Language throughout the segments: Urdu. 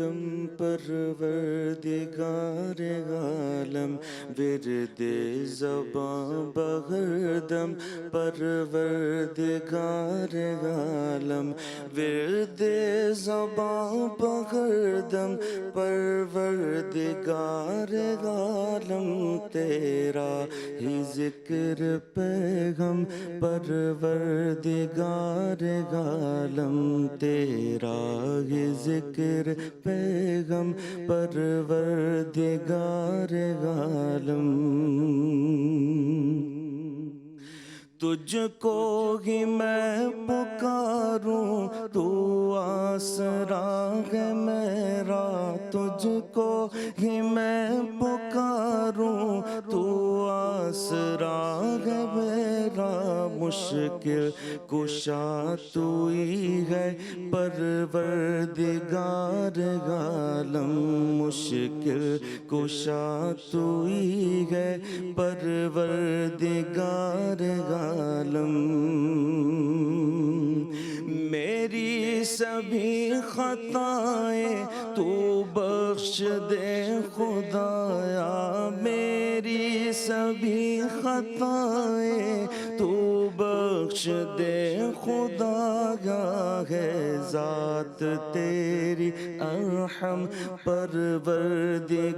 دم پروردگار عالم، ورد زباں بہر دم پروردگار عالم، ورد زباں بہر دم پروردگار عالم، تیرا ہی ذکر پیغم پروردگار عالم، تیرا ہی ذکر پیغم پروردگار عالم، تجھ کو ہی میں پکاروں تو آسرا ہے میرا، تجھ کو ہی میں پکاروں تو آسرا ہے میرا، مشکل کشا تو ہی ہے پروردگار عالم، مشکل کشا تو ہی ہے پروردگار عالم، میری سبھی خطائیں تو بخش دے خدایا، میری سبھی خطائیں تو بخش دے خدایا، ہے ذات تیری ارحم پروردگار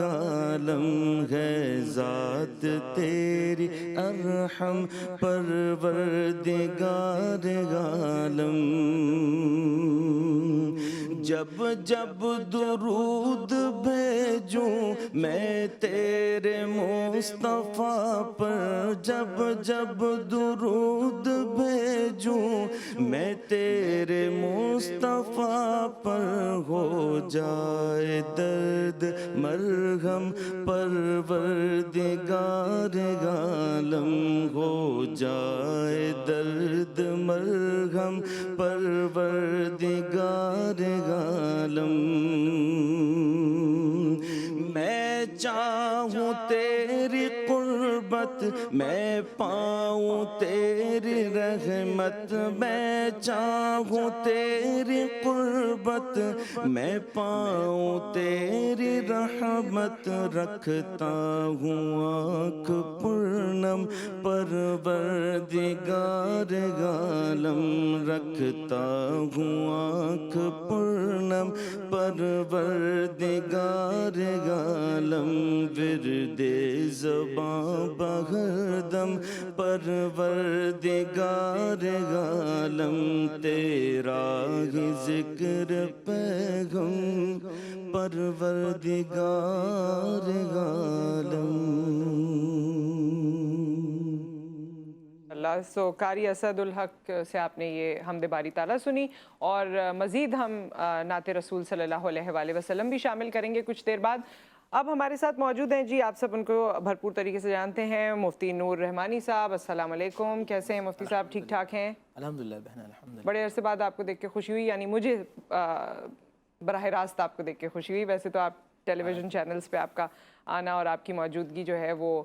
عالم، ہے ذات تیری ارحم پروردگار عالم، جب جب درود بھیجوں میں تیرے مصطفیٰ پر، جب جب درود بھیجوں میں تیرے مصطفیٰ پر، ہو جائے درد مرہم پروردگار عالم، ہو جائے درد مرہم پروردگار عالم، میں چاہوں تیری قربت میں پاؤں تیری رحمت، میں چاہوں تیری قربت میں پاؤں تیری رحمت، رکھتا ہوں آنکھ پرنم پروردگار عالم، رکھتا ہوں آنکھ پرنم پروردگار عالم، ورد زباں بہر دم پروردگار عالم، تیرا ہی ذکر پیغم پروردگار عالم۔ اللہ، سو قاری اسد الحق سے آپ نے یہ حمد باری تعالیٰ سنی، اور مزید ہم نعت رسول صلی اللہ علیہ وآلہ وسلم بھی شامل کریں گے کچھ دیر بعد۔ اب ہمارے ساتھ موجود ہیں جی، آپ سب ان کو بھرپور طریقے سے جانتے ہیں، مفتی نور رحمانی صاحب۔ السلام علیکم، کیسے ہیں مفتی صاحب؟ ٹھیک ٹھاک ہیں؟ الحمدللہ بہن، الحمدللہ۔ بڑے عرصے بعد آپ کو دیکھ کے خوشی ہوئی، یعنی مجھے براہ راست آپ کو دیکھ کے خوشی ہوئی، ویسے تو آپ ٹیلی ویژن چینلز پہ آپ کا آنا اور آپ کی موجودگی جو ہے وہ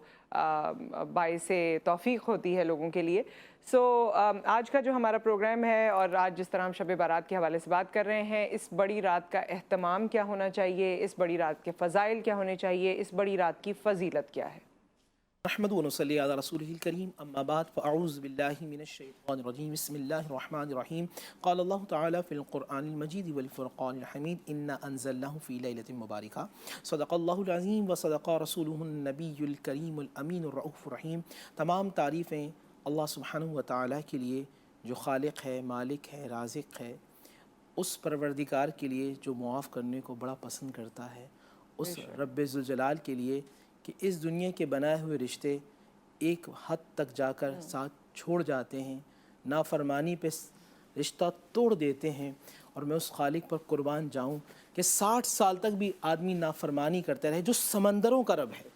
باعث توفیق ہوتی ہے لوگوں کے لیے۔ سو آج کا جو ہمارا پروگرام ہے، اور آج جس طرح ہم شب بارات کے حوالے سے بات کر رہے ہیں، اس بڑی رات کا اہتمام کیا ہونا چاہیے، اس بڑی رات کے فضائل کیا ہونے چاہیے، اس بڑی رات کی فضیلت کیا ہے؟ نحمد و نصلی علی رسولہ الکریم، اما بعد فاعوذ باللہ من الشیطان الرجیم، بسم اللہ الرحمن الرحیم، قال اللہ تعالی فی القرآن المجید والفرقان الحمید، انا انزلناہ فی لیلۃ مبارکہ، صدق اللہ العظیم و صدق رسولہ النبی الکریم الامین الرؤوف الرحیم۔ تمام تعریفیں اللہ سبحانہ و تعالی کے لیے جو خالق ہے، مالک ہے، رازق ہے، اس پروردگار کے لیے جو معاف کرنے کو بڑا پسند کرتا ہے، اس رب ذوالجلال کے لیے کہ اس دنیا کے بنائے ہوئے رشتے ایک حد تک جا کر ساتھ چھوڑ جاتے ہیں، نافرمانی پہ رشتہ توڑ دیتے ہیں، اور میں اس خالق پر قربان جاؤں کہ 60 سال تک بھی آدمی نافرمانی کرتا رہے، جو سمندروں کا رب ہے،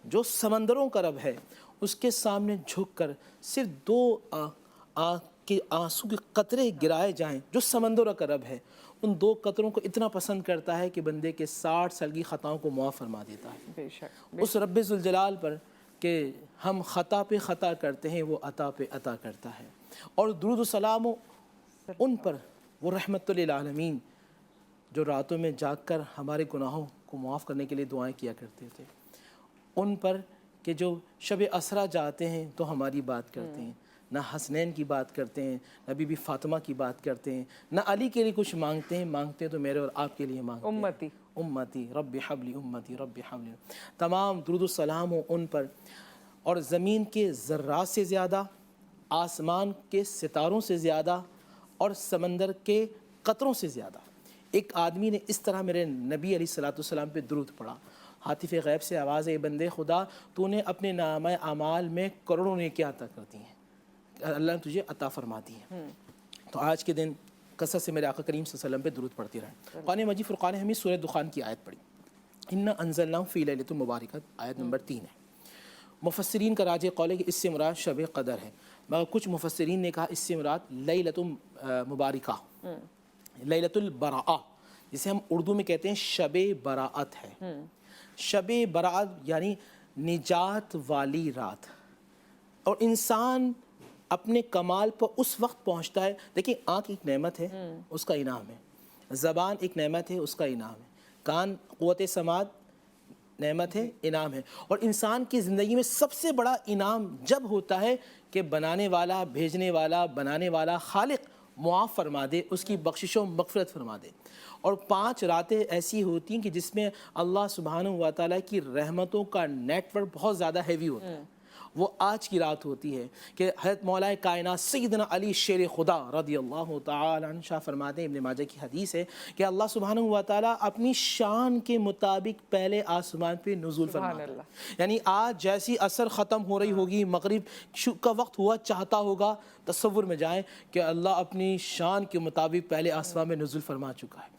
جو سمندروں کا رب ہے، اس کے سامنے جھک کر صرف 2 کے آنسو کے قطرے گرائے جائیں، جو سمندروں کا رب ہے، ان 2 قطروں کو اتنا پسند کرتا ہے کہ بندے کے 60 سال کی خطاؤں کو معاف فرما دیتا ہے۔ بے شک اس رب ذوالجلال پر کہ ہم خطا پہ خطا کرتے ہیں، وہ عطا پہ عطا کرتا ہے، اور درود و سلام ان پر وہ رحمت للعالمین جو راتوں میں جاگ کر ہمارے گناہوں کو معاف کرنے کے لیے دعائیں کیا کرتے تھے، ان پر کہ جو شب اسرا جاتے ہیں تو ہماری بات کرتے ہیں، نہ حسنین کی بات کرتے ہیں، نہ بی بی فاطمہ کی بات کرتے ہیں، نہ علی کے لیے کچھ مانگتے ہیں تو میرے اور آپ کے لیے مانگتے ہیں، امتی رب حبلی، امتی رب حبلی۔ تمام درود و سلام ہو ان پر، اور زمین کے ذرات سے زیادہ، آسمان کے ستاروں سے زیادہ، اور سمندر کے قطروں سے زیادہ ایک آدمی نے اس طرح میرے نبی علیہ الصلوۃ والسلام پہ درود پڑھا، حاطف غیب سے آواز ہے، بندے خدا تو نے اپنے نامہ اعمال میں کروڑوں نیکیاں عطا کر دی ہیں، اللہ نے تجھے عطا فرما دی ہیں۔ تو آج کے دن کثرت سے میرے آقا کریم صلی اللہ علیہ وسلم پہ درود پڑھتے رہیں۔ قرآن مجید فرقان حمید سورہ دخان کی آیت پڑھی، انا انزلناہ فی لیلۃ مبارکۃ، آیت نمبر 3 ہے۔ مفسرین کا راجح قول ہے کہ اس سے مراد شب قدر ہے، مگر کچھ مفسرین نے کہا اس سے مراد لیلۃ مبارکہ، لیلۃ البراءہ، جسے ہم اردو میں کہتے ہیں شب براءت ہے۔ شب براءت یعنی نجات والی رات، اور انسان اپنے کمال پر اس وقت پہنچتا ہے۔ دیکھیں، آنکھ ایک نعمت ہے، اس کا انعام ہے، زبان ایک نعمت ہے، اس کا انعام ہے، کان قوت سماعت نعمت ہے، انعام ہے، اور انسان کی زندگی میں سب سے بڑا انعام جب ہوتا ہے کہ بنانے والا، بھیجنے والا، بنانے والا خالق معاف فرما دے، اس کی بخشش و مغفرت فرما دے۔ اور 5 راتیں ایسی ہوتی ہیں کہ جس میں اللہ سبحانہ و تعالیٰ کی رحمتوں کا نیٹ ورک بہت زیادہ ہیوی ہوتا ہے۔ وہ آج کی رات ہوتی ہے کہ حضرت مولا کائنات سیدنا علی شیر خدا رضی اللہ تعالی عنہ شاہ فرماتے ہیں، ابن ماجہ کی حدیث ہے کہ اللہ سبحانہ و تعالیٰ اپنی شان کے مطابق پہلے آسمان پہ نزول فرماتا ہے۔ یعنی آج جیسی عصر ختم ہو رہی ہوگی، مغرب کا وقت ہوا چاہتا ہوگا، تصور میں جائیں کہ اللہ اپنی شان کے مطابق پہلے آسمان میں نزول فرما چکا ہے۔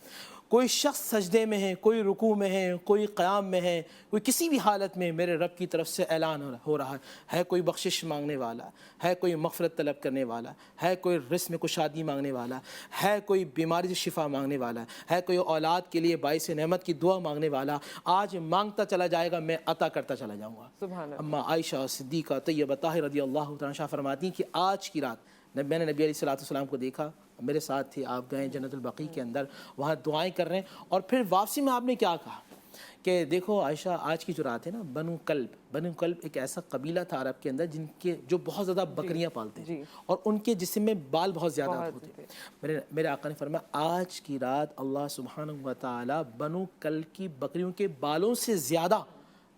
کوئی شخص سجدے میں ہے، کوئی رکوع میں ہے، کوئی قیام میں ہے، کوئی کسی بھی حالت میں میرے رب کی طرف سے اعلان ہو رہا ہے کوئی بخشش مانگنے والا ہے، کوئی مغفرت طلب کرنے والا ہے، کوئی رزق میں کشادگی مانگنے والا ہے، کوئی بیماری سے شفا مانگنے والا ہے، کوئی اولاد کے لیے باعث نعمت کی دعا مانگنے والا، آج مانگتا چلا جائے گا، میں عطا کرتا چلا جاؤں گا۔ سبحان اللہ۔ اما عائشہ صدیقہ طیبہ طاہرہ رضی اللہ تعالیٰ عنہا فرماتی ہیں کہ آج کی رات میں نے نبی علیہ الصلوۃ والسلام کو دیکھا، میرے ساتھ تھے، آپ گئے جنت البقیع کے اندر، وہاں دعائیں کر رہے ہیں، اور پھر واپسی میں آپ نے کیا کہا کہ دیکھو عائشہ، آج کی جو رات ہے نا، بنو کلب ایک ایسا قبیلہ تھا عرب کے اندر جن کے جو بہت زیادہ بکریاں پالتے ہیں، اور ان کے جسم میں بال بہت زیادہ ہوتے ہیں۔ میرے آقا نے فرمایا آج کی رات اللہ سبحانہ و تعالیٰ بنو کلب کی بکریوں کے بالوں سے زیادہ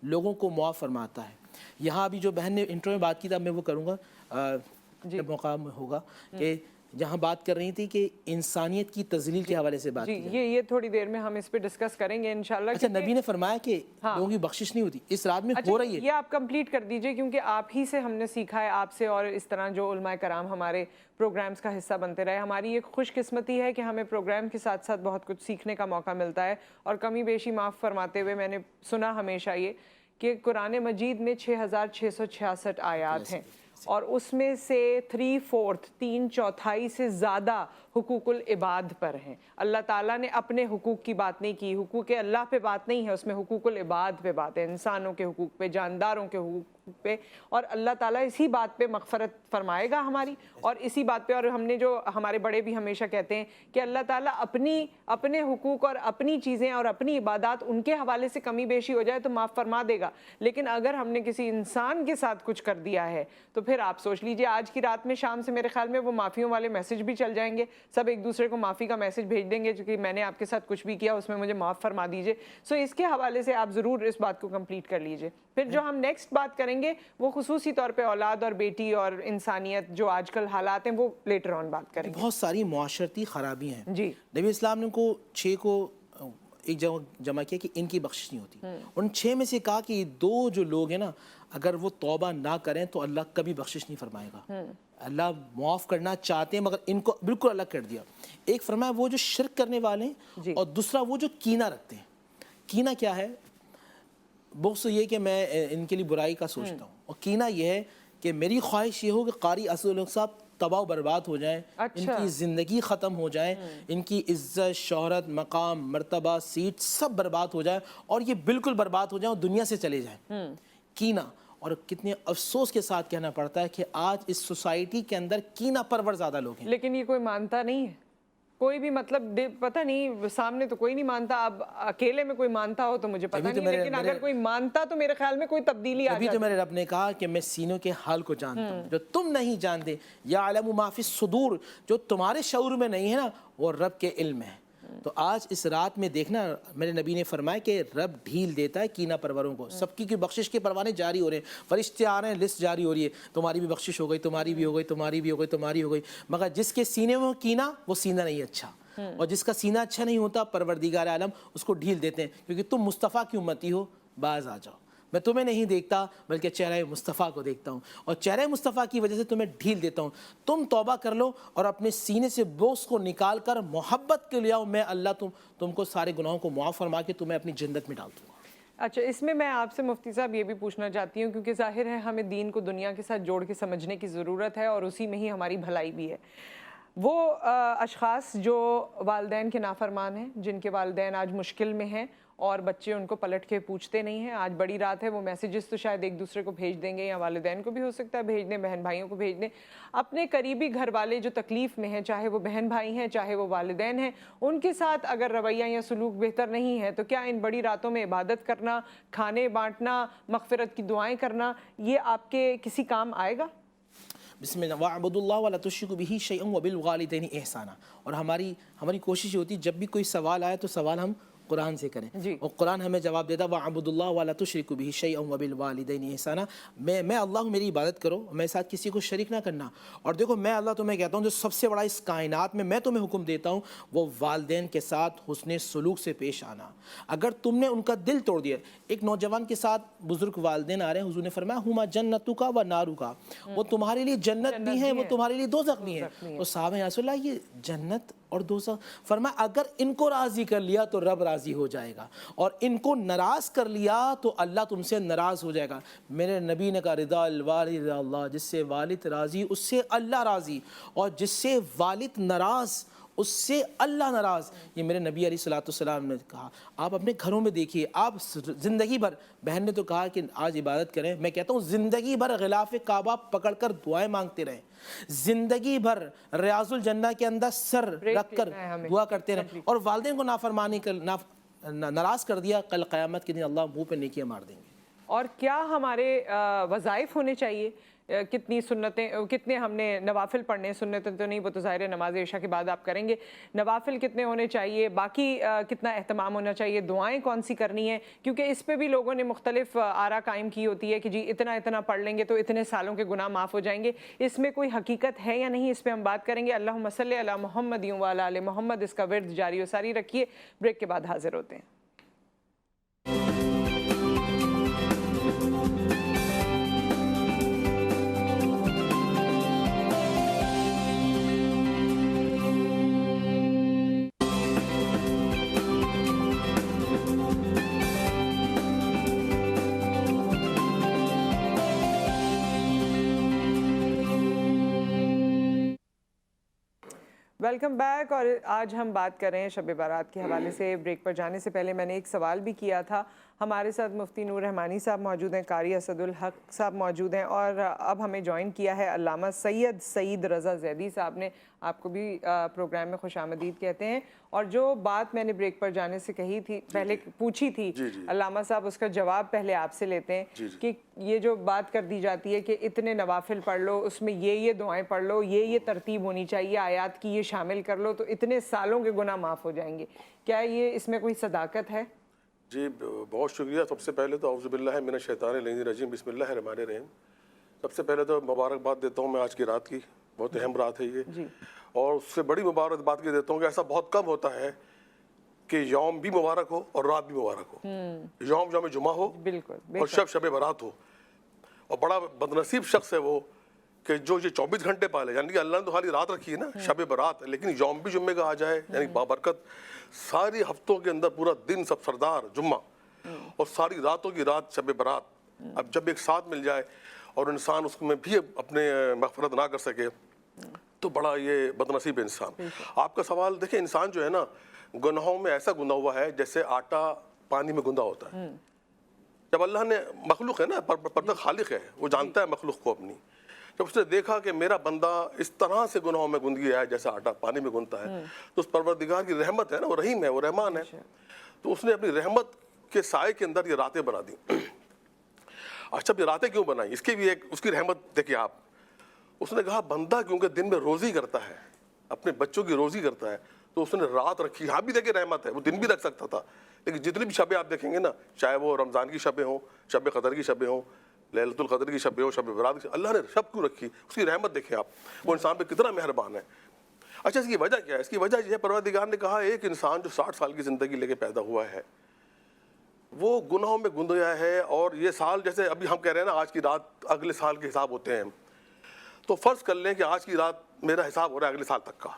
لوگوں کو معاف فرماتا ہے۔ یہاں ابھی جو بہن نے انٹرو میں بات کی تھا، میں وہ کروں گا جب موقع ہوگا، کہ جہاں بات کر رہی تھی کہ انسانیت کی تذلیل کے حوالے سے بات کی جائے۔ یہ تھوڑی دیر میں ہم اس پہ ڈسکس کریں گے انشاءاللہ۔ اچھا، نبی نے فرمایا کہ لوگوں کی بخشش نہیں ہوتی، اس رات میں ہو رہی ہے۔ یہ آپ کمپلیٹ کر دیجئے، کیونکہ آپ ہی سے ہم نے سیکھا ہے، آپ سے اور اس طرح جو علماء کرام ہمارے پروگرامز کا حصہ بنتے رہے۔ ہماری ایک خوش قسمتی ہے کہ ہمیں پروگرام کے ساتھ ساتھ بہت کچھ سیکھنے کا موقع ملتا ہے، اور کمی بیشی معاف فرماتے ہوئے میں نے سنا ہمیشہ یہ کہ قرآن مجید میں 6666 آیات ہیں، اور اس میں سے 3/4 سے زیادہ حقوق العباد پر ہیں۔ اللہ تعالیٰ نے اپنے حقوق کی بات نہیں کی، حقوق اللہ پہ بات نہیں ہے، اس میں حقوق العباد پہ بات ہے، انسانوں کے حقوق پہ، جانداروں کے حقوق پہ، اور اللہ تعالیٰ اسی بات پہ مغفرت فرمائے گا ہماری، اور اسی بات پہ، اور ہم نے جو ہمارے بڑے بھی ہمیشہ کہتے ہیں کہ اللہ تعالیٰ اپنے حقوق اور اپنی چیزیں اور اپنی عبادات ان کے حوالے سے کمی بیشی ہو جائے تو معاف فرما دے گا، لیکن اگر ہم نے کسی انسان کے ساتھ کچھ کر دیا ہے تو پھر آپ سوچ لیجئے آج کی رات میں شام سے میرے خیال میں وہ معافیوں والے میسج بھی چل جائیں گے، سب ایک دوسرے کو معافی کا میسج بھیج دیں گے کہ میں نے آپ کے ساتھ کچھ بھی کیا اس میں مجھے معاف فرما دیجئے۔ سو اس کے حوالے سے آپ ضرور اس بات کو کمپلیٹ کر لیجئے۔ پھر جو ہم نیکسٹ بات کریں گے وہ خصوصی طور پہ اولاد اور بیٹی اور انسانیت جو آج کل حالات ہیں وہ لیٹر آن بات کریں گے۔ بہت ساری معاشرتی خرابی ہیں۔ جی، نبی اسلام نے کو 6 کو ایک جگہ جمع کیا کہ ان کی بخشش نہیں ہوتی، ان 6 میں سے کہا کہ 2 جو لوگ ہیں نا، اگر وہ توبہ نہ کریں تو اللہ کبھی بخشش نہیں فرمائے گا۔ اللہ معاف کرنا چاہتے ہیں مگر ان کو بالکل الگ کر دیا۔ ایک فرمایا وہ جو شرک کرنے والے ہیں، اور دوسرا وہ جو کینہ رکھتے ہیں۔ کینہ کیا ہے؟ بغض یہ کہ میں ان کے لیے برائی کا سوچتا ہوں، اور کینہ یہ ہے کہ میری خواہش یہ ہو کہ قاری اسد الحق صاحب تباہ و برباد ہو جائیں، ان کی زندگی ختم ہو جائیں، ان کی عزت، شہرت، مقام، مرتبہ، سیٹ سب برباد ہو جائیں، اور یہ بالکل برباد ہو جائیں اور دنیا سے چلے جائیں۔ کینہ، اور کتنے افسوس کے ساتھ کہنا پڑتا ہے کہ آج اس سوسائٹی کے اندر کینہ پرور زیادہ لوگ ہیں۔ لیکن یہ کوئی مانتا نہیں ہے، کوئی بھی مطلب پتہ نہیں، سامنے تو کوئی نہیں مانتا، اب اکیلے میں کوئی مانتا ہو تو مجھے پتہ نہیں، لیکن اگر کوئی مانتا تو میرے خیال میں کوئی تبدیلی آ ابھی جاتی۔ تو میرے رب نے کہا کہ میں سینوں کے حال کو جانتا ہوں جو تم نہیں جانتے، یعلم ما فی الصدور، جو تمہارے شعور میں نہیں ہے نا وہ رب کے علم ہے۔ تو آج اس رات میں دیکھنا، میرے نبی نے فرمایا کہ رب ڈھیل دیتا ہے کینہ پروروں کو، سب کی بخشش کے پروانے جاری ہو رہے ہیں، فرشتے آ رہے ہیں، لسٹ جاری ہو رہی ہے، تمہاری بھی بخشش ہو گئی، تمہاری بھی ہو گئی، تمہاری بھی ہو گئی، تمہاری ہو گئی، مگر جس کے سینے میں کینہ، وہ سینہ نہیں اچھا، اور جس کا سینہ اچھا نہیں ہوتا پروردگار عالم اس کو ڈھیل دیتے ہیں، کیونکہ تم مصطفیٰ کی امتی ہو، باز آ جاؤ، میں تمہیں نہیں دیکھتا بلکہ چہرہ مصطفیٰ کو دیکھتا ہوں، اور چہرہ مصطفیٰ کی وجہ سے تمہیں ڈھیل دیتا ہوں، تم توبہ کر لو اور اپنے سینے سے بوجھ کو نکال کر محبت کے لے آؤ، میں اللہ تم کو سارے گناہوں کو معاف فرما کے تمہیں اپنی جنت میں ڈال دوں گا۔ اچھا، اس میں میں آپ سے مفتی صاحب یہ بھی پوچھنا چاہتی ہوں، کیونکہ ظاہر ہے ہمیں دین کو دنیا کے ساتھ جوڑ کے سمجھنے کی ضرورت ہے، اور اسی میں ہی ہماری بھلائی بھی ہے۔ وہ اشخاص جو والدین کے نافرمان ہیں، جن کے والدین آج مشکل میں ہیں اور بچے ان کو پلٹ کے پوچھتے نہیں ہیں، آج بڑی رات ہے، وہ میسیجز تو شاید ایک دوسرے کو بھیج دیں گے، یا والدین کو بھی ہو سکتا ہے بھیج دیں، بہن بھائیوں کو بھیج دیں، اپنے قریبی گھر والے جو تکلیف میں ہیں، چاہے وہ بہن بھائی ہیں، چاہے وہ والدین ہیں، ان کے ساتھ اگر رویہ یا سلوک بہتر نہیں ہے تو کیا ان بڑی راتوں میں عبادت کرنا، کھانے بانٹنا، مغفرت کی دعائیں کرنا، یہ آپ کے کسی کام آئے گا؟ بسم اللہ وَاعْبُدُوا اللَّهَ وَلَا تُشْرِكُوا بِهِ شَيْئًا وَبِالْوَالِدَيْنِ إِحْسَانًا، اور ہماری کوشش یہ ہوتی ہے جب بھی کوئی سوال آئے تو سوال ہم قرآن سے کریں، اور قرآن ہمیں جواب دیتا وَاعْبُدُوا اللَّهَ وَلَا تُشْرِكُوا بِهِ شَيْئًا وَبِالْوَالِدَيْنِ إِحْسَانًا، میں اللہ ہوں، میری عبادت کرو، میرے ساتھ کسی کو شریک نہ کرنا، اور دیکھو میں اللہ تمہیں کہتا ہوں جو سب سے بڑا اس کائنات میں تمہیں حکم دیتا ہوں وہ والدین کے ساتھ حسن سلوک سے پیش آنا۔ اگر تم نے ان کا دل توڑ دیا، ایک نوجوان کے ساتھ بزرگ والدین آ رہے ہیں، حضور نے فرمایا ہما جنتک و نارک، وہ تمہارے لیے جنت بھی ہیں، وہ تمہارے لیے دوزخ بھی ہیں۔ تو صحابہ یا رسول اللہ یہ جنت اور دوزخ، فرمایا اگر ان کو راضی کر لیا تو رب راضی ہو جائے گا، اور ان کو ناراض کر لیا تو اللہ تم سے ناراض ہو جائے گا۔ میرے نبی نے کہا رضا الوالد رضا اللہ، جس سے والد راضی اس سے اللہ راضی، اور جس سے والد ناراض اس سے اللہ ناراض۔ یہ میرے نبی علیہ الصلوۃ والسلام نے کہا۔ آپ اپنے گھروں میں دیکھیے، آپ زندگی بھر، بہن نے تو کہا کہ آج عبادت کریں، میں کہتا ہوں زندگی بھر غلاف کعبہ پکڑ کر دعائیں مانگتے رہیں، زندگی بھر ریاض الجنہ کے اندر سر رکھ کر دعا کرتے رہیں، اور والدین کو نافرمانی ناراض کر دیا، کل قیامت کے دن اللہ منہ پہ نیکیاں مار دیں گے۔ اور کیا ہمارے وظائف ہونے چاہیے، کتنی سنتیں، کتنے ہم نے نوافل پڑھنے، سنتیں تو نہیں، وہ تو ظاہر ہے نماز عشاء کے بعد آپ کریں گے، نوافل کتنے ہونے چاہیے، باقی کتنا اہتمام ہونا چاہیے، دعائیں کون سی کرنی ہیں، کیونکہ اس پہ بھی لوگوں نے مختلف آراء قائم کی ہوتی ہے کہ جی اتنا پڑھ لیں گے تو اتنے سالوں کے گناہ معاف ہو جائیں گے، اس میں کوئی حقیقت ہے یا نہیں، اس پہ ہم بات کریں گے۔ اللہم صلی علی محمد وعلی آل محمد، اس کا ورد جاری و ساری رکھیے، بریک کے بعد حاضر ہوتے ہیں۔ ویلکم بیک، اور آج ہم بات کر رہے ہیں شب بارات کے حوالے سے۔ بریک پر جانے سے پہلے میں نے ایک سوال بھی کیا تھا، ہمارے ساتھ مفتی نور رحمانی صاحب موجود ہیں، قاری اسد الحق صاحب موجود ہیں، اور اب ہمیں جوائن کیا ہے علامہ سید سعید رضا زیدی صاحب نے، آپ کو بھی پروگرام میں خوش آمدید کہتے ہیں۔ اور جو بات میں نے بریک پر جانے سے کہی تھی، پہلے پوچھی تھی علامہ صاحب، اس کا جواب پہلے آپ سے لیتے ہیں کہ یہ جو بات کر دی جاتی ہے کہ اتنے نوافل پڑھ لو، اس میں یہ دعائیں پڑھ لو، یہ ترتیب ہونی چاہیے، آیات کی یہ شامل کر لو تو اتنے سالوں کے گناہ معاف ہو جائیں گے، کیا یہ اس میں کوئی صداقت ہے؟ جی بہت شکریہ۔ سب سے پہلے تو اعوذ باللہ من الشیطان الرجیم، بسم اللہ الرحمن الرحیم۔ سب سے پہلے تو مبارکباد دیتا ہوں میں آج کی رات کی، بہت اہم رات ہے یہ، اور اس سے بڑی مبارکباد کی دیتا ہوں کہ ایسا بہت کم ہوتا ہے کہ یوم بھی مبارک ہو اور رات بھی مبارک ہو، یوم جمعہ ہو اور شب برات ہو، اور بڑا بدنصیب شخص ہے وہ کہ جو یہ 24 گھنٹے پالے، یعنی کہ اللہ نے تو خالی رات رکھی ہے نا، شب برات، لیکن یوم بھی جمعے کا آ جائے، یعنی بابرکت، ساری ہفتوں کے اندر پورا دن سب سردار جمعہ، اور ساری راتوں کی رات شب برات، اب جب ایک ساتھ مل جائے اور انسان اس میں بھی اپنے مغفرت نہ کر سکے تو بڑا یہ بدنصیب انسان۔ آپ کا سوال دیکھیں، انسان جو ہے نا گناہوں میں ایسا گندا ہوا ہے جیسے آٹا پانی میں گندا ہوتا ہے۔ جب اللہ نے مخلوق ہے نا، پردہ خالق ہے، وہ جانتا ہے مخلوق کو اپنی، جب اس نے دیکھا کہ میرا بندہ اس طرح سے گناہوں میں گند گیا ہے جیسا آٹا پانی میں گندتا ہے، تو اس پروردگار کی رحمت ہے نا، وہ رحیم ہے، وہ رحمان ہے، تو اس نے اپنی رحمت کے سائے کے اندر یہ راتیں بنا دی. اچھا یہ راتیں کیوں بنائی؟ اس کی بھی ایک اس کی رحمت دیکھیں آپ. اس نے کہا بندہ کیونکہ دن میں روزی کرتا ہے، اپنے بچوں کی روزی کرتا ہے، تو اس نے رات رکھی. یہاں بھی دیکھیں رحمت ہے، وہ دن بھی رکھ سکتا تھا، لیکن جتنی بھی شبیں آپ دیکھیں گے نا، چاہے وہ رمضان کی شبیں ہوں، شب قدر کی شبیں ہوں، لیلۃ القدر کی شبیں ہوں، شب برات کی، اللہ نے شب کیوں رکھی؟ اس کی رحمت دیکھیں آپ، وہ انسان پہ کتنا مہربان ہے. اچھا اس کی وجہ کیا ہے؟ اس کی وجہ یہ ہے پروردگار نے کہا ایک انسان جو 60 سال کی زندگی لے کے پیدا ہوا ہے وہ گناہوں میں گند گیا ہے، اور یہ سال جیسے ابھی ہم کہہ رہے ہیں نا آج کی رات اگلے سال کے حساب ہوتے ہیں، تو فرض کر لیں کہ آج کی رات میرا حساب ہو رہا ہے اگلے سال تک کا،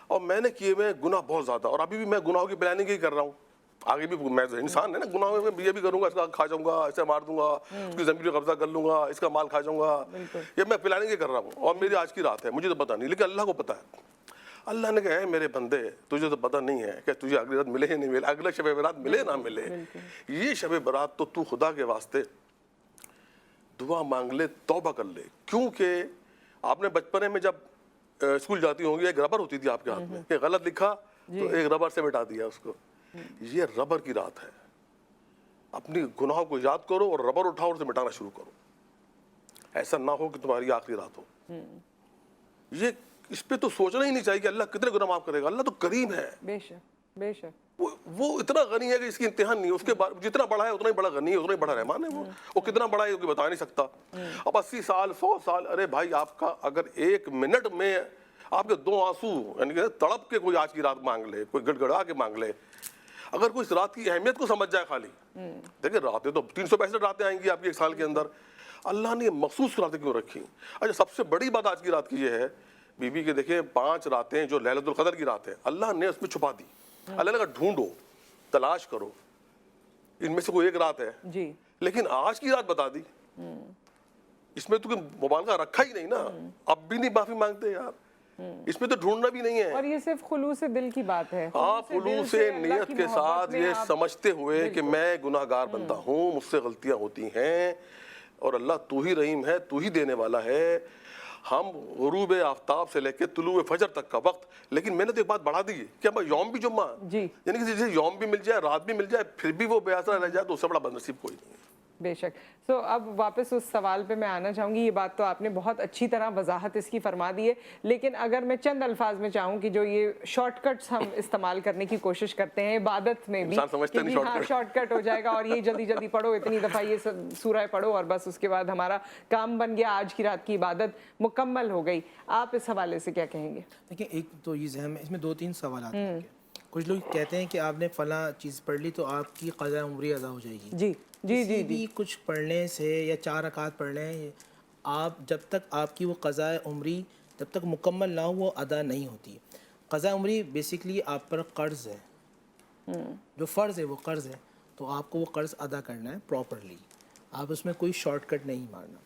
اور میں نے کیے ہوئے گناہ بہت زیادہ، اور ابھی بھی میں گناہوں کی پلاننگ ہی کر رہا ہوں. آگے بھی میں انسان ہے نا، گناہوں میں یہ بھی کروں گا، اس کا کھا جاؤں گا، اسے مار دوں گا، اس کی زمین پہ قبضہ کر لوں گا، اس کا مال کھا جاؤں گا، یہ میں پلاننگ ہی کر رہا ہوں، اور میری آج کی رات ہے، مجھے تو پتہ نہیں، لیکن اللہ کو پتہ ہے. اللہ نے کہا ہے میرے بندے تجھے تو پتہ نہیں ہے کہ تجھے اگلی رات ملے ہی نہیں ملے، اگلا شب برات ملے نہ ملے، یہ شب برات تو خدا کے واسطے دعا مانگ لے، توبہ کر لے. کیونکہ آپ نے بچپنے میں جب اسکول جاتی ہوں گی ایک ربر ہوتی تھی آپ کے ہاتھ میں، کہ غلط لکھا تو ایک ربر سے مٹا دیا اس کو. یہ ربر کی رات ہے، اپنی گناہوں کو یاد کرو اور ربر اٹھاؤ اور اسے مٹانا شروع کرو. ایسا نہ ہو کہ تمہاری آخری رات ہو. یہ اس پہ تو سوچنا ہی نہیں چاہیے کہ اللہ کتنے گناہ معاف کرے گا. اللہ تو کریم ہے، بے شک بے شک. وہ اتنا غنی ہے کہ اس کی انتہا نہیں ہے. اس کے بعد جتنا بڑا ہے اتنا ہی بڑا غنی ہے، اتنا ہی بڑا رحمان ہے. وہ کتنا بڑا ہے بتا نہیں سکتا. اب 80 سال 100 سال، ارے بھائی آپ کا اگر ایک منٹ میں آپ کے 2 آنسو یعنی کہ تڑپ کے کوئی آج کی رات مانگ لے، کوئی گڑ گڑا کے مانگ لے، اگر کوئی اس رات کی اہمیت کو سمجھ جائے خالی. دیکھیں راتیں تو 365 راتیں آئیں گی آپ کی ایک سال کے اندر. اللہ نے مخصوص راتیں کیوں رکھی؟ اچھا سب سے بڑی بات آج کی رات کی یہ ہے بی بی کے دیکھیں 5 راتیں جو لیلۃ القدر کی رات ہے اللہ نے اس میں چھپا دی. اللہ نے کہا ڈھونڈو، تلاش کرو، ان میں سے کوئی ایک رات ہے جی، لیکن آج کی رات بتا دی. اس میں تو کوئی مبالغہ رکھا ہی نہیں نا. اب بھی نہیں معافی مانگتے یار، اس میں تو ڈھونڈنا بھی نہیں ہے. اور یہ صرف خلوص دل کی بات ہے. آپ خلوص نیت کے ساتھ یہ سمجھتے ہوئے کہ میں گناہ گار بندہ ہوں، مجھ سے غلطیاں ہوتی ہیں، اور اللہ تو ہی رحیم ہے، تو ہی دینے والا ہے. ہم غروب آفتاب سے لے کے طلوع فجر تک کا وقت، لیکن میں نے تو ایک بات بڑھا دی ہے کہ ہمیں یوم بھی جمعہ، یعنی کہ جسے یوم بھی مل جائے، رات بھی مل جائے، پھر بھی وہ بے آسرا رہ جائے تو اس سے بڑا بدنصیب کوئی نہیں ہے. بے شک. سو اب واپس اس سوال پہ میں آنا چاہوں گی. یہ بات تو آپ نے بہت اچھی طرح وضاحت اس کی فرما دی ہے، لیکن اگر میں چند الفاظ میں چاہوں کہ جو یہ شارٹ کٹس ہم استعمال کرنے کی کوشش کرتے ہیں عبادت میں بھی، ہاں شارٹ کٹ ہو جائے گا اور یہ جلدی جلدی پڑھو، اتنی دفعہ یہ سورہ پڑھو اور بس اس کے بعد ہمارا کام بن گیا، آج کی رات کی عبادت مکمل ہو گئی. آپ اس حوالے سے کیا کہیں گے؟ دیکھیں ایک تو یہ ذہن میں اس میں 2-3 سوالات ہیں. کچھ لوگ کہتے ہیں کہ آپ نے فلاں چیز پڑھ لی تو آپ کی قضاء عمری ادا ہو جائے گی. جی جی جی بھی کچھ پڑھنے سے یا 4 رکعت پڑھنے، آپ جب تک آپ کی وہ قضاء عمری جب تک مکمل نہ ہو وہ ادا نہیں ہوتی. قضاء عمری بیسکلی آپ پر قرض ہے، جو فرض ہے وہ قرض ہے، تو آپ کو وہ قرض ادا کرنا ہے پراپرلی. آپ اس میں کوئی شارٹ کٹ نہیں مارنا.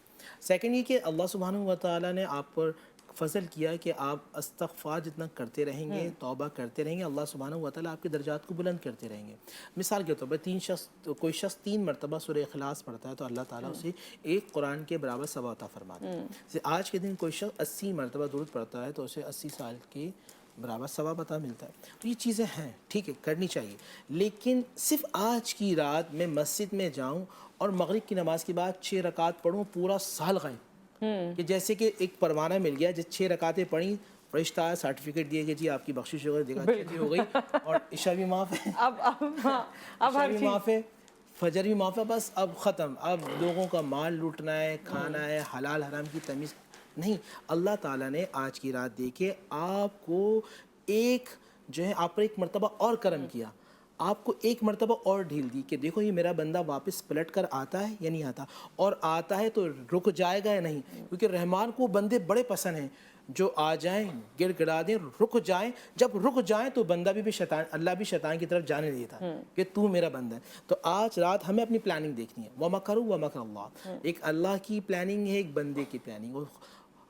سیکنڈ یہ کہ اللہ سبحانہ و تعالیٰ نے آپ پر فضل کیا کہ آپ استغفار جتنا کرتے رہیں گے، توبہ کرتے رہیں گے، اللہ سبحانہ و تعالیٰ آپ کے درجات کو بلند کرتے رہیں گے. مثال کے طور پر کوئی شخص 3 مرتبہ سورہ اخلاص پڑھتا ہے تو اللہ تعالیٰ اسے ایک قرآن کے برابر ثواب عطا فرماتا ہے. جیسے آج کے دن کوئی شخص 80 مرتبہ درود پڑھتا ہے تو اسے 80 سال کے برابر ثواب عطا ملتا ہے. تو یہ چیزیں ہیں، ٹھیک ہے، کرنی چاہیے. لیکن صرف آج کی رات میں مسجد میں جاؤں اور مغرب کی نماز کے بعد 6 رکعت پڑھوں، پورا سال غائب، کہ جیسے کہ ایک پروانہ مل گیا، جس 6 رکعتیں پڑھیں فرشتہ آیا، سرٹیفکیٹ دیے کہ جی آپ کی بخشش ہو گئی، دیکھا اچھی ہو گئی، اور عشاء بھی معاف ہے، عشاء بھی معاف ہے، فجر بھی معاف ہے، بس اب ختم. اب لوگوں کا مال لوٹنا ہے، کھانا ہے، حلال حرام کی تمیز نہیں. اللہ تعالیٰ نے آج کی رات دیکھے آپ کو ایک جو ہے آپ پر ایک مرتبہ اور کرم کیا، آپ کو ایک مرتبہ اور ڈھیل دی کہ دیکھو یہ میرا بندہ واپس پلٹ کر آتا ہے یا نہیں آتا، اور آتا ہے تو رک جائے گا یا نہیں. کیونکہ رحمان کو بندے بڑے پسند ہیں جو آ جائیں، گڑ گڑا دیں، رک جائیں. جب رک جائیں تو بندہ بھی شیطان، اللہ بھی شیطان کی طرف جانے دیتا ہے کہ تو میرا بندہ ہے. تو آج رات ہمیں اپنی پلاننگ دیکھنی ہے. وَمَكَرُوا وَمَكَرَ اللَّهُ، ایک اللہ کی پلاننگ ہے، ایک بندے کی پلاننگ،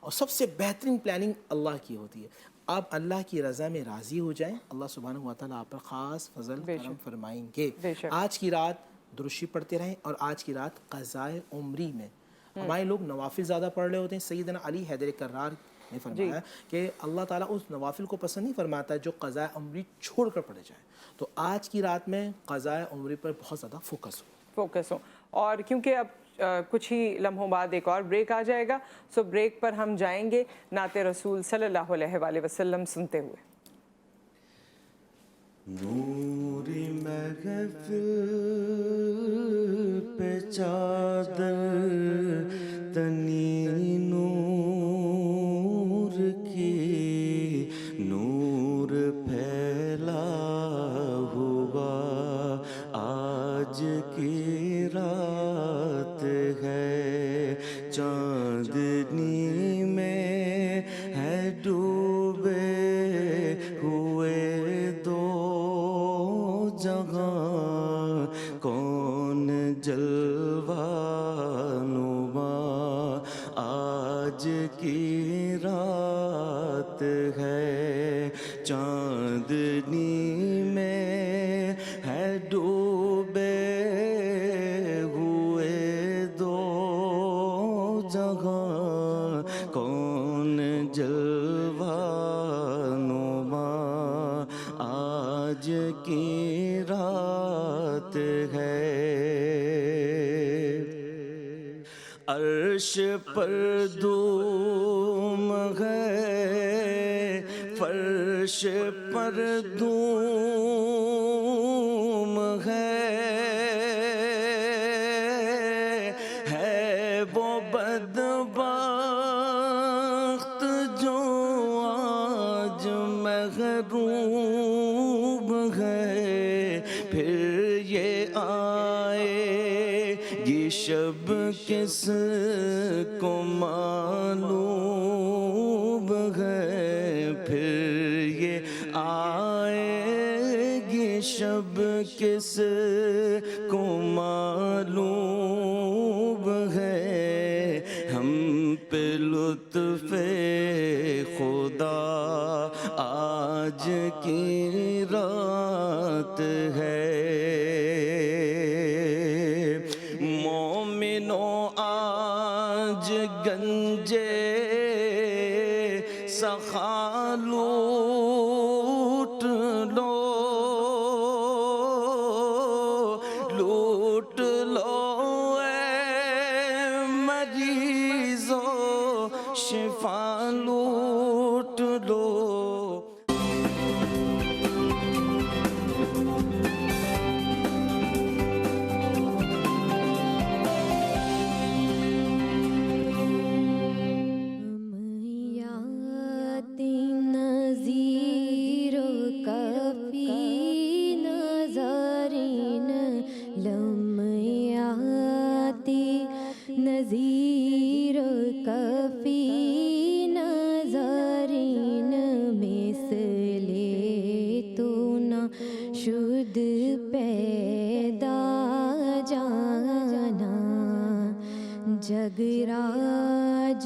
اور سب سے بہترین پلاننگ اللہ کی ہوتی ہے. آپ اللہ کی رضا میں راضی ہو جائیں، اللہ سبحانہ و تعالیٰ آپ پر خاص فضل کرم فرمائیں گے. آج کی رات درود شریف پڑھتے رہیں، اور آج کی رات قضاء عمری میں ہمارے لوگ نوافل زیادہ پڑھ رہے ہوتے ہیں. سیدنا علی حیدر کرار نے فرمایا کہ اللہ تعالیٰ اس نوافل کو پسند نہیں فرماتا جو قضاء عمری چھوڑ کر پڑھے جائیں. تو آج کی رات میں قضاء عمری پر بہت زیادہ فوکس ہو. اور کیونکہ اب کچھ ہی لمحوں بعد ایک اور بریک آ جائے گا، سو بریک پر ہم جائیں گے نعت رسول صلی اللہ علیہ وآلہ وسلم سنتے ہوئے. نور محفل پہ چادر تنی نور کی، نور پھیلا ہوا آج کی رات ہے، چاندنی میں ہے ڈوبے ہوئے دو جہاں، کون جلوہ نما آج کی رات ہے، چاندنی میں ہے ڈوبے ہوئے دو جہاں، کون جلوہ نما آج کی رات ہے. عرش پر دھوم ہے، فرش پر دھوم ہے وہ بدبخت جو آج محروم ہے، پھر یہ آئے گی شب کس کو معلوم ہے، پھر یہ آئے گی شب کس کو معلوم ہے، ہم پہ لطف خدا آج کی رات ہے. مومنوں آج گنجے سخا لوٹ لو، لوٹ لو اے مریضو، شفا لوٹ لو. نظیر کفی نظرین مثل تو نہ شد پیدا جانا، جگراج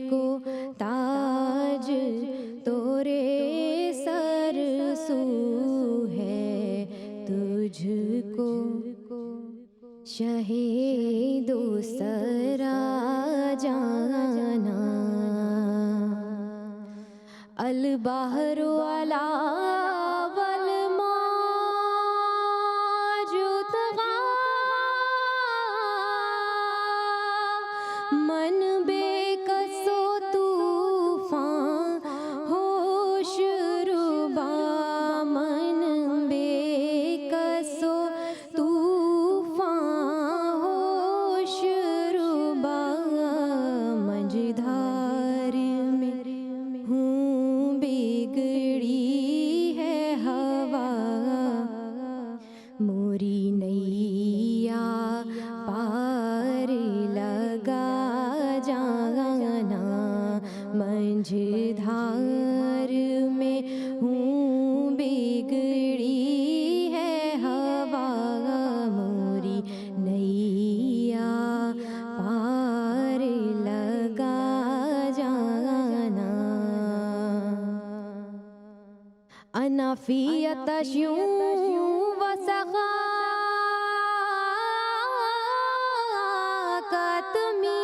کو تاج تورے سر سو ہے، تجھ کو شہید و سرا جانا. البحر علا والموج طغی، من بے کس و طوفان ہوش ربا، من بے کس و طوفان ہوش ربا، مجھدار میں ہوں بگڑی ہے ہوا، موری نیا پار لگا جانا، مجھدار میں ہوں بگڑی ہے ہوا، موری نیا پار لگا جانا. انا فی عطشیوں و سخا کتمی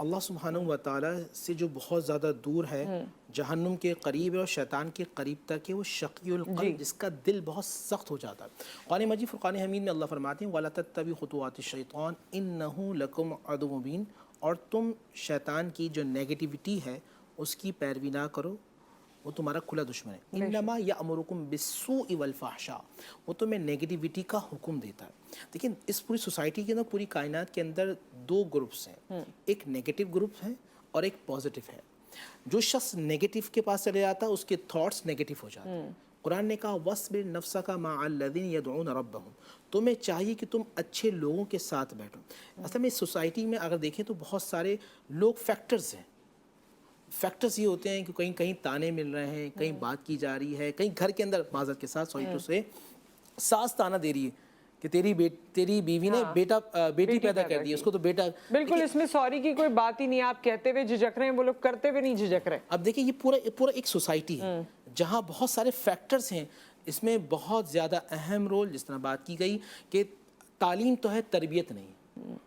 اللہ سبحانہ و تعالیٰ سے جو بہت زیادہ دور ہے، جہنم کے قریب ہے اور شیطان کے قریب تک ہے، وہ شقی القلب، جس کا دل بہت سخت ہو جاتا ہے۔ قرآن مجید فرقان حمید میں اللہ فرماتے ہیں وَلَا تَتَّبِعُوا خُطُوَاتِ الشَّيْطَانِ إِنَّهُ لَكُمْ عَدُوٌّ مُبِينٌ، اور تم شیطان کی جو نیگیٹیوٹی ہے اس کی پیروی نہ کرو، وہ تمہارا کھلا دشمن ہے۔ انما یأمرکم بالسوء والفحشاء، وہ تمہیں نیگیٹیوٹی کا حکم دیتا ہے۔ لیکن اس پوری سوسائٹی کے اندر، پوری کائنات کے اندر دو گروپس ہیں، ایک نیگیٹو گروپ ہے اور ایک پازیٹیو ہے۔ جو شخص نیگیٹو کے پاس چلے جاتا ہے اس کے تھاٹس نیگیٹو ہو جاتے ہیں۔ قرآن نے کہا وَاصْبِرْ نَفْسَكَ مَعَ الَّذِينَ يَدْعُونَ رَبَّهُمْ، تمہیں چاہیے کہ تم اچھے لوگوں کے ساتھ بیٹھو۔ اصل میں سوسائٹی میں اگر دیکھیں تو بہت سارے لوگ فیکٹرز ہیں۔ فیکٹرز یہ ہوتے ہیں کہ کہیں کہیں تانے مل رہے ہیں، کہیں بات کی جا رہی ہے، کہیں گھر کے اندر معذرت کے ساتھ سوری ٹو سے ساس تانا دے رہی ہے کہ تیری بیوی نے بیٹی پیدا کر دی، اس کو تو بیٹا۔ بالکل اس میں سوری کی کوئی بات ہی نہیں، آپ کہتے ہوئے جھجک رہے ہیں، وہ لوگ کرتے ہوئے نہیں جھجک رہے۔ اب دیکھیں یہ پورا ایک سوسائٹی ہے جہاں بہت سارے فیکٹرز ہیں، اس میں بہت زیادہ اہم رول جس طرح بات کی گئی کہ تعلیم تو ہے، تربیت نہیں۔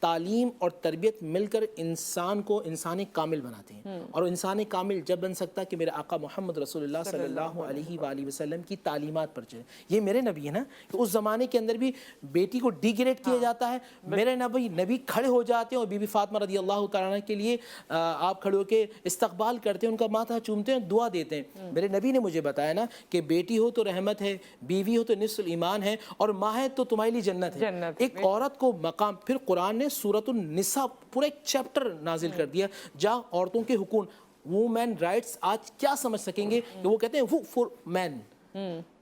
تعلیم اور تربیت مل کر انسان کو انسان کامل بناتے ہیں، اور انسان کامل جب بن سکتا ہے کہ میرے آقا محمد رسول اللہ صلی اللہ علیہ وآلہ وسلم کی تعلیمات پر چلے۔ یہ میرے نبی ہے نا، کہ اس زمانے کے اندر بھی بیٹی کو ڈی گریڈ کیا جاتا ہے، میرے نبی کھڑے ہو جاتے ہیں اور بی بی فاطمہ رضی اللہ تعالیٰ کے لیے آپ کھڑے ہو کے استقبال کرتے ہیں، ان کا ماتھا چومتے ہیں، دعا دیتے ہیں۔ میرے نبی نے مجھے بتایا نا کہ بیٹی ہو تو رحمت ہے، بیوی ہو تو نصف الایمان ہے، اور ماں ہے تو تمہارے لیے جنت ہے۔ ایک عورت کو مقام، پھر قرآن نے سورۃ النساء پورا ایک چیپٹر نازل کر دیا جہاں عورتوں کے حقوق، وومین رائٹس آج کیا سمجھ سکیں گے کہ وہ کہتے ہیں وہ فور مین،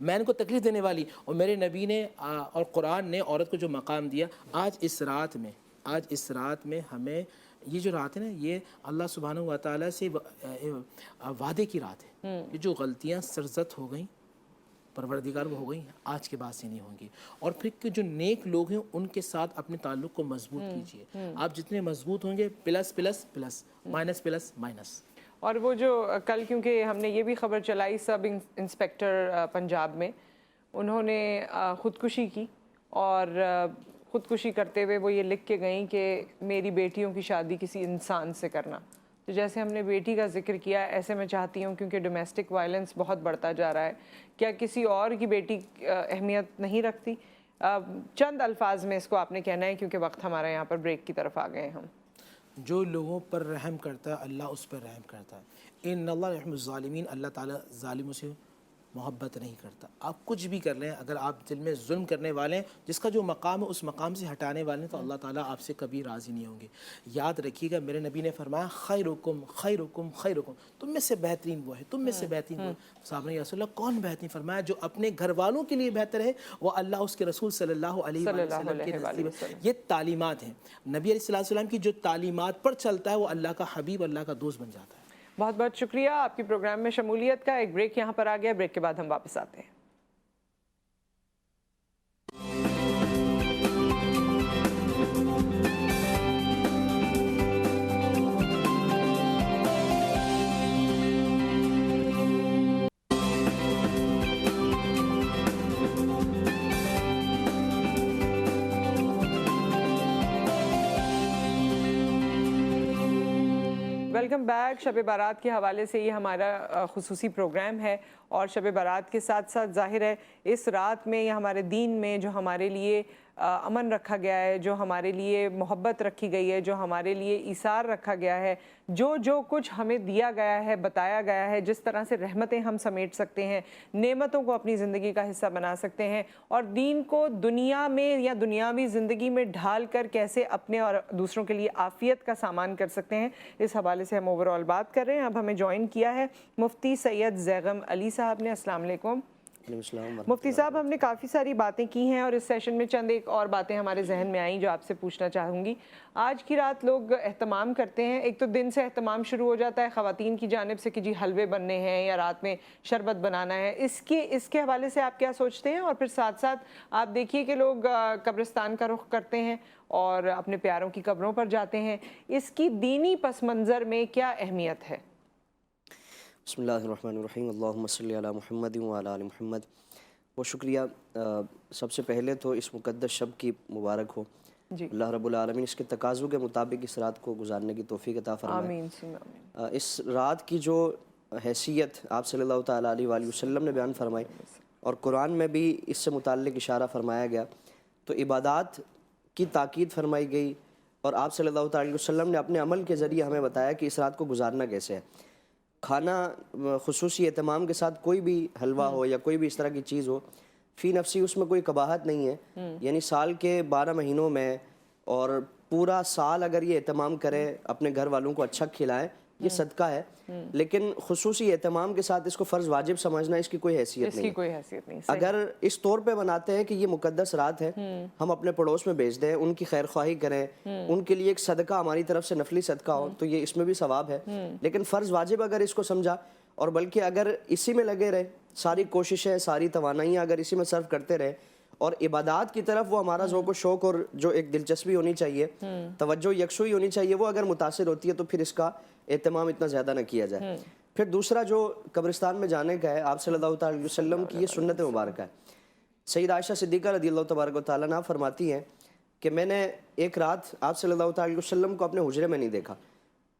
مین کو تکلیف دینے والی، اور میرے نبی نے اور قرآن نے عورت کو جو مقام دیا۔ آج اس رات میں ہمیں یہ جو رات ہے نا، یہ اللہ سبحانہ و تعالیٰ سے وعدے کی رات ہے۔ یہ جو غلطیاں سرزد ہو گئیں پروردگار وہ ہو گئی، آج کے بعد سے نہیں ہوں گی۔ اور پھر جو نیک لوگ ہیں ان کے ساتھ اپنے تعلق کو مضبوط کیجئے۔ آپ جتنے مضبوط ہوں گے، plus plus plus, minus plus minus. اور وہ جو کل کیونکہ ہم نے یہ بھی خبر چلائی، سب انسپیکٹر پنجاب میں انہوں نے خودکشی کی، اور خودکشی کرتے ہوئے وہ یہ لکھ کے گئیں کہ میری بیٹیوں کی شادی کسی انسان سے کرنا۔ تو جیسے ہم نے بیٹی کا ذکر کیا، ایسے میں چاہتی ہوں کیونکہ ڈومیسٹک وائلنس بہت بڑھتا جا رہا ہے، کیا کسی اور کی بیٹی اہمیت نہیں رکھتی؟ چند الفاظ میں اس کو آپ نے کہنا ہے کیونکہ وقت ہمارا یہاں پر بریک کی طرف آ گئے ہم۔ جو لوگوں پر رحم کرتا ہے اللہ اس پر رحم کرتا ہے۔ ان اللہ رحم الظالمین، اللہ تعالیٰ ظالموں سے محبت نہیں کرتا۔ آپ کچھ بھی کر لیں، اگر آپ دل میں ظلم کرنے والے ہیں، جس کا جو مقام ہے اس مقام سے ہٹانے والے ہیں، تو اللہ تعالیٰ آپ سے کبھی راضی نہیں ہوں گے۔ یاد رکھیے گا میرے نبی نے فرمایا خیرکم خیرکم خیرکم، تم میں سے بہترین وہ ہے، تم میں سے بہترین وہ ہے۔ صحابہ نے یا رسول اللہ کون بہترین؟ فرمایا جو اپنے گھر والوں کے لیے بہتر ہے وہ اللہ اس کے رسول صلی اللہ علیہ وسلم کے نزدیک ہے۔ یہ تعلیمات ہیں، نبی علیہ السلام کی جو تعلیمات پر چلتا ہے وہ اللہ کا حبیب، اللہ کا دوست بن جاتا ہے۔ بہت بہت شکریہ آپ کی پروگرام میں شمولیت کا۔ ایک بریک یہاں پر آ گیا، بریک کے بعد ہم واپس آتے ہیں۔ Welcome back. شب بارات کے حوالے سے یہ ہمارا خصوصی پروگرام ہے، اور شب بارات کے ساتھ ساتھ ظاہر ہے اس رات میں یا ہمارے دین میں جو ہمارے لیے امن رکھا گیا ہے، جو ہمارے لیے محبت رکھی گئی ہے، جو ہمارے لیے ایثار رکھا گیا ہے، جو کچھ ہمیں دیا گیا ہے، بتایا گیا ہے، جس طرح سے رحمتیں ہم سمیٹ سکتے ہیں، نعمتوں کو اپنی زندگی کا حصہ بنا سکتے ہیں، اور دین کو دنیا میں یا دنیاوی زندگی میں ڈھال کر کیسے اپنے اور دوسروں کے لیے عافیت کا سامان کر سکتے ہیں، اس حوالے سے ہم اوورآل بات کر رہے ہیں۔ اب ہمیں جوائن کیا ہے مفتی سید زیغم علی صاحب نے۔ السلام علیکم مفتی صاحب، ہم نے کافی ساری باتیں کی ہیں اور اس سیشن میں چند ایک اور باتیں ہمارے ذہن میں آئیں جو آپ سے پوچھنا چاہوں گی۔ آج کی رات لوگ اہتمام کرتے ہیں، ایک تو دن سے اہتمام شروع ہو جاتا ہے خواتین کی جانب سے کہ جی حلوے بننے ہیں یا رات میں شربت بنانا ہے، اس کے حوالے سے آپ کیا سوچتے ہیں؟ اور پھر ساتھ ساتھ آپ دیکھیے کہ لوگ قبرستان کا رخ کرتے ہیں اور اپنے پیاروں کی قبروں پر جاتے ہیں، اس کی دینی پس منظر میں کیا اہمیت ہے؟ بسم اللہ الرحمن الرحیم، اللہم صلی علی محمد وعلی آل محمد۔ بہت شکریہ۔ سب سے پہلے تو اس مقدس شب کی مبارک ہو۔ جی اللہ رب العالمین اس کے تقاضوں کے مطابق اس رات کو گزارنے کی توفیق عطا فرمائے۔ آمین ثم آمین۔ اس رات کی جو حیثیت آپ صلی اللہ تعالیٰ علیہ وآلہ وسلم نے بیان فرمائی اور قرآن میں بھی اس سے متعلق اشارہ فرمایا گیا، تو عبادات کی تاکید فرمائی گئی، اور آپ صلی اللہ تعالیٰ علیہ وسلم نے اپنے عمل کے ذریعے ہمیں بتایا کہ اس رات کو گزارنا کیسے ہے۔ کھانا خصوصی اہتمام کے ساتھ کوئی بھی حلوہ ہو یا کوئی بھی اس طرح کی چیز ہو، فی نفسی اس میں کوئی قباحت نہیں ہے، یعنی سال کے 12 مہینوں میں اور پورا سال اگر یہ اہتمام کرے، اپنے گھر والوں کو اچھا کھلائیں، یہ صدقہ ہے، لیکن خصوصی اہتمام کے ساتھ اس کو فرض واجب سمجھنا اس کی کوئی حیثیت اس نہیں کی ہے۔ کوئی حیثیت نہیں۔ اگر اس طور پہ بناتے ہیں کہ یہ مقدس رات ہے، ہم اپنے پڑوس میں بھیج دیں، ان کی خیر خواہی کریں، ان کے لیے ایک صدقہ ہماری طرف سے نفلی صدقہ ہو، تو یہ اس میں بھی ثواب ہے۔ لیکن فرض واجب اگر اس کو سمجھا، اور بلکہ اگر اسی میں لگے رہے، ساری کوششیں، ساری توانائیاں اگر اسی میں صرف کرتے رہے، اور عبادات کی طرف وہ ہمارا ذوق و شوق اور جو ایک دلچسپی ہونی چاہیے، توجہ یکسوئی ہونی چاہیے، وہ اگر متاثر ہوتی ہے تو پھر اس کا اہتمام اتنا زیادہ نہ کیا جائے۔ پھر دوسرا جو قبرستان میں جانے کا ہے، آپ صلی اللہ تعالیٰ علیہ وسلم کی یہ سنت مبارکہ ہے۔ سید عائشہ صدیقہ رضی اللہ تبارک و تعالیٰ عنہا فرماتی ہیں کہ میں نے ایک رات آپ صلی اللہ تعالیٰ علیہ وسلم کو اپنے حجرے میں نہیں دیکھا،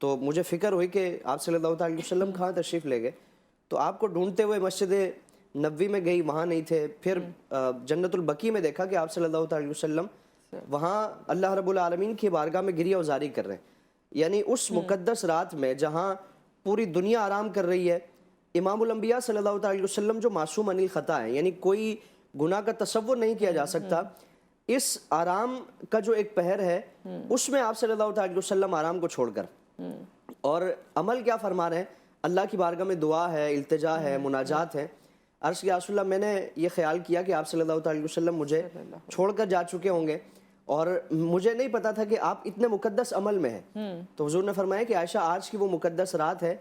تو مجھے فکر ہوئی کہ آپ صلی اللہ تعالیٰ علیہ وسلم کہاں تشریف لے گئے، تو آپ کو ڈھونڈتے ہوئے مسجد نبوی میں گئی، وہاں نہیں تھے۔ پھر جنت البقیع میں دیکھا کہ آپ صلی اللہ تعالیٰ علیہ وسلم وہاں اللہ رب العالمین کی بارگاہ میں گریہ وزاری کر رہے ہیں، یعنی اس مقدس رات میں جہاں پوری دنیا آرام کر رہی ہے، امام الانبیاء صلی اللہ تعالیٰ علیہ وسلم جو معصوم عن الخطا ہے، یعنی کوئی گناہ کا تصور نہیں کیا جا سکتا، اس آرام کا جو ایک پہر ہے اس میں آپ صلی اللہ تعالیٰ علیہ وسلم آرام کو چھوڑ کر اور عمل کیا فرما رہے ہیں، اللہ کی بارگاہ میں دعا ہے، التجا ہے، مناجات ہے۔ عرض کیا رسول اللہ، میں نے یہ خیال کیا کہ آپ صلی اللہ تعالیٰ علیہ وسلم مجھے چھوڑ کر جا چکے ہوں گے، اور مجھے نہیں پتا تھا کہ آپ اتنے مقدس عمل میں ہیں۔ تو حضور نے فرمایا کہ عائشہ، آج کی وہ مقدس رات ہے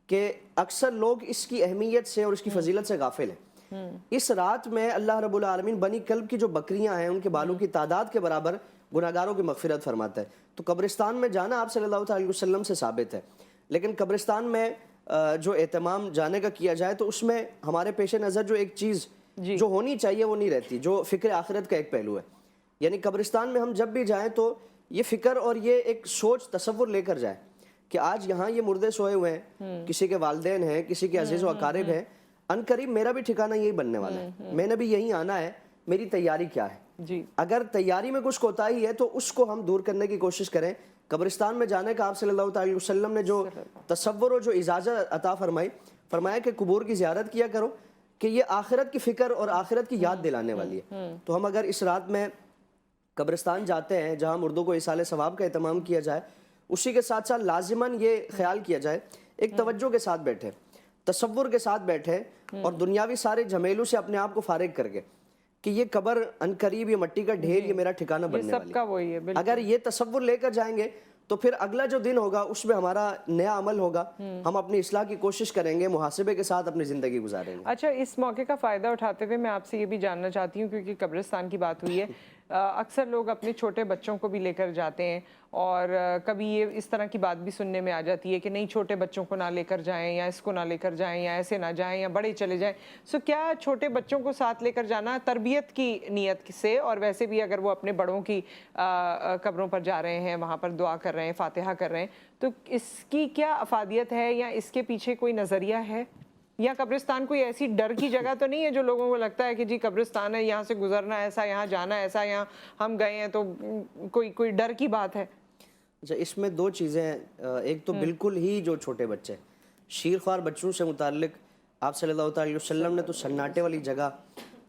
کہ اکثر لوگ اس کی اہمیت سے اور اس کی فضیلت سے غافل ہیں۔ اس رات میں اللہ رب العالمین بنی کلب کی جو بکریاں ہیں، ان کے بالوں کی تعداد کے برابر گناہگاروں کی مغفرت فرماتا ہے۔ تو قبرستان میں جانا آپ صلی اللہ تعالیٰ علیہ وسلم سے ثابت ہے، لیکن قبرستان میں جو اہتمام جانے کا کیا جائے تو اس میں ہمارے پیش نظر جو ایک چیز جو ہونی چاہیے وہ نہیں رہتی، جو فکر آخرت کا ایک پہلو ہے۔ یعنی قبرستان میں ہم جب بھی جائیں تو یہ فکر اور یہ ایک سوچ، تصور لے کر جائیں کہ آج یہاں یہ مردے سوئے ہوئے ہیں، کسی کے والدین ہیں، کسی کے عزیز و اقارب ہیں، ان قریب میرا بھی ٹھکانہ یہی بننے والا ہے، میں نے بھی یہی آنا ہے، میری تیاری کیا ہے۔ اگر تیاری میں کچھ کوتاہی ہے تو اس کو ہم دور کرنے کی کوشش کریں۔ قبرستان میں جانے کا آپ صلی اللہ تعالیٰ علیہ وسلم نے جو تصور اور جو اجازت عطا فرمایا کہ قبور کی زیارت کیا کرو، کہ یہ آخرت کی فکر اور آخرت کی یاد دلانے والی ہے۔ تو ہم اگر اس رات میں قبرستان جاتے ہیں جہاں مردوں کو ایصال ثواب کا اہتمام کیا جائے، اسی کے ساتھ ساتھ لازماً یہ خیال کیا جائے، ایک توجہ کے ساتھ بیٹھے، تصور کے ساتھ بیٹھے، اور دنیاوی سارے جھمیلوں سے اپنے آپ کو فارغ کر کے کہ یہ قبر عنقریب، یہ مٹی کا ڈھیر، یہ میرا ٹھکانہ بننے والی ہے۔ اگر یہ تصور لے کر جائیں گے تو پھر اگلا جو دن ہوگا اس میں ہمارا نیا عمل ہوگا، ہم اپنی اصلاح کی کوشش کریں گے، محاسبے کے ساتھ اپنی زندگی گزاریں گے۔ اچھا، اس موقع کا فائدہ اٹھاتے ہوئے میں آپ سے یہ بھی جاننا چاہتی ہوں، کیونکہ قبرستان کی بات ہوئی ہے، اکثر لوگ اپنے چھوٹے بچوں کو بھی لے کر جاتے ہیں، اور کبھی یہ اس طرح کی بات بھی سننے میں آ جاتی ہے کہ نہیں، چھوٹے بچوں کو نہ لے کر جائیں، یا اس کو نہ لے کر جائیں، یا ایسے نہ جائیں، یا بڑے چلے جائیں۔ سو کیا چھوٹے بچوں کو ساتھ لے کر جانا تربیت کی نیت سے، اور ویسے بھی اگر وہ اپنے بڑوں کی قبروں پر جا رہے ہیں، وہاں پر دعا کر رہے ہیں، فاتحہ کر رہے ہیں، تو اس کی کیا افادیت ہے، یا اس کے پیچھے کوئی نظریہ ہے؟ یا قبرستان کوئی ایسی ڈر کی جگہ تو نہیں ہے جو لوگوں کو لگتا ہے کہ جی قبرستان ہے، یہاں سے گزرنا ایسا، یہاں جانا ایسا، یہاں ہم گئے ہیں تو کوئی ڈر کی بات ہے؟ اچھا، اس میں دو چیزیں ہیں۔ ایک تو بالکل ہی جو چھوٹے بچے، شیرخوار بچوں سے متعلق آپ صلی اللہ تعالیٰ علیہ وسلم نے تو سناٹے والی جگہ،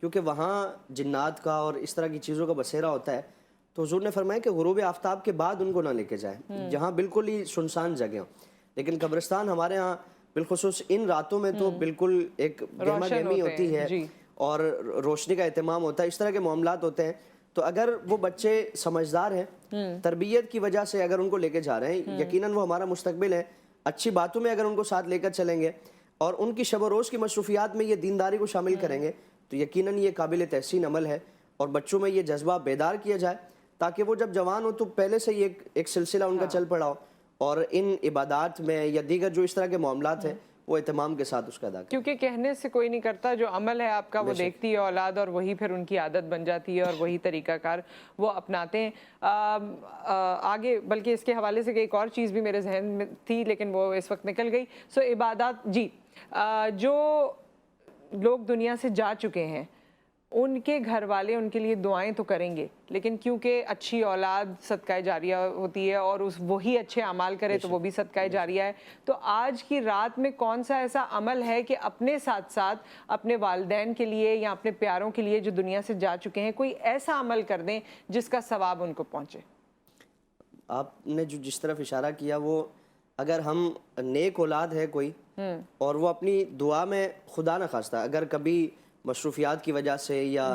کیونکہ وہاں جنات کا اور اس طرح کی چیزوں کا بسیرا ہوتا ہے، تو حضور نے فرمایا کہ غروب آفتاب کے بعد ان کو نہ لے کے جائیں، جہاں بالکل ہی سنسان جگہ ہوں۔ لیکن قبرستان ہمارے ہاں بالخصوص ان راتوں میں تو بالکل ایک گہما گہمی ہوتی ہے، اور روشنی کا اہتمام ہوتا ہے، اس طرح کے معاملات ہوتے ہیں۔ تو اگر وہ بچے سمجھدار ہیں، تربیت کی وجہ سے اگر ان کو لے کے جا رہے ہیں، یقیناً وہ ہمارا مستقبل ہے، اچھی باتوں میں اگر ان کو ساتھ لے کر چلیں گے اور ان کی شب و روز کی مصروفیات میں یہ دینداری کو شامل کریں گے تو یقیناً یہ قابل تحسین عمل ہے، اور بچوں میں یہ جذبہ بیدار کیا جائے تاکہ وہ جب جوان ہو تو پہلے سے یہ ایک سلسلہ ان کا چل پڑا ہو، اور ان عبادات میں یا دیگر جو اس طرح کے معاملات ہیں وہ اہتمام کے ساتھ اس کا ادا کریں. کیونکہ کہنے سے کوئی نہیں کرتا, جو عمل ہے آپ کا وہ دیکھتی ہے اولاد, اور وہی پھر ان کی عادت بن جاتی ہے اور وہی طریقہ کار وہ اپناتے ہیں. آگے بلکہ اس کے حوالے سے ایک اور چیز بھی میرے ذہن میں تھی لیکن وہ اس وقت نکل گئی. سو عبادات, جی جو لوگ دنیا سے جا چکے ہیں ان کے گھر والے ان کے لیے دعائیں تو کریں گے, لیکن کیونکہ اچھی اولاد صدقہ جاریہ ہوتی ہے اور وہی اچھے اعمال کرے تو وہ بھی صدقہ جاریہ ہے. تو آج کی رات میں کون سا ایسا عمل ہے کہ اپنے ساتھ ساتھ اپنے والدین کے لیے یا اپنے پیاروں کے لیے جو دنیا سے جا چکے ہیں کوئی ایسا عمل کر دیں جس کا ثواب ان کو پہنچے؟ آپ نے جو جس طرف اشارہ کیا, وہ اگر ہم نیک اولاد ہے کوئی اور وہ اپنی دعا میں خدا نہ خواستہ اگر کبھی مصروفیات کی وجہ سے یا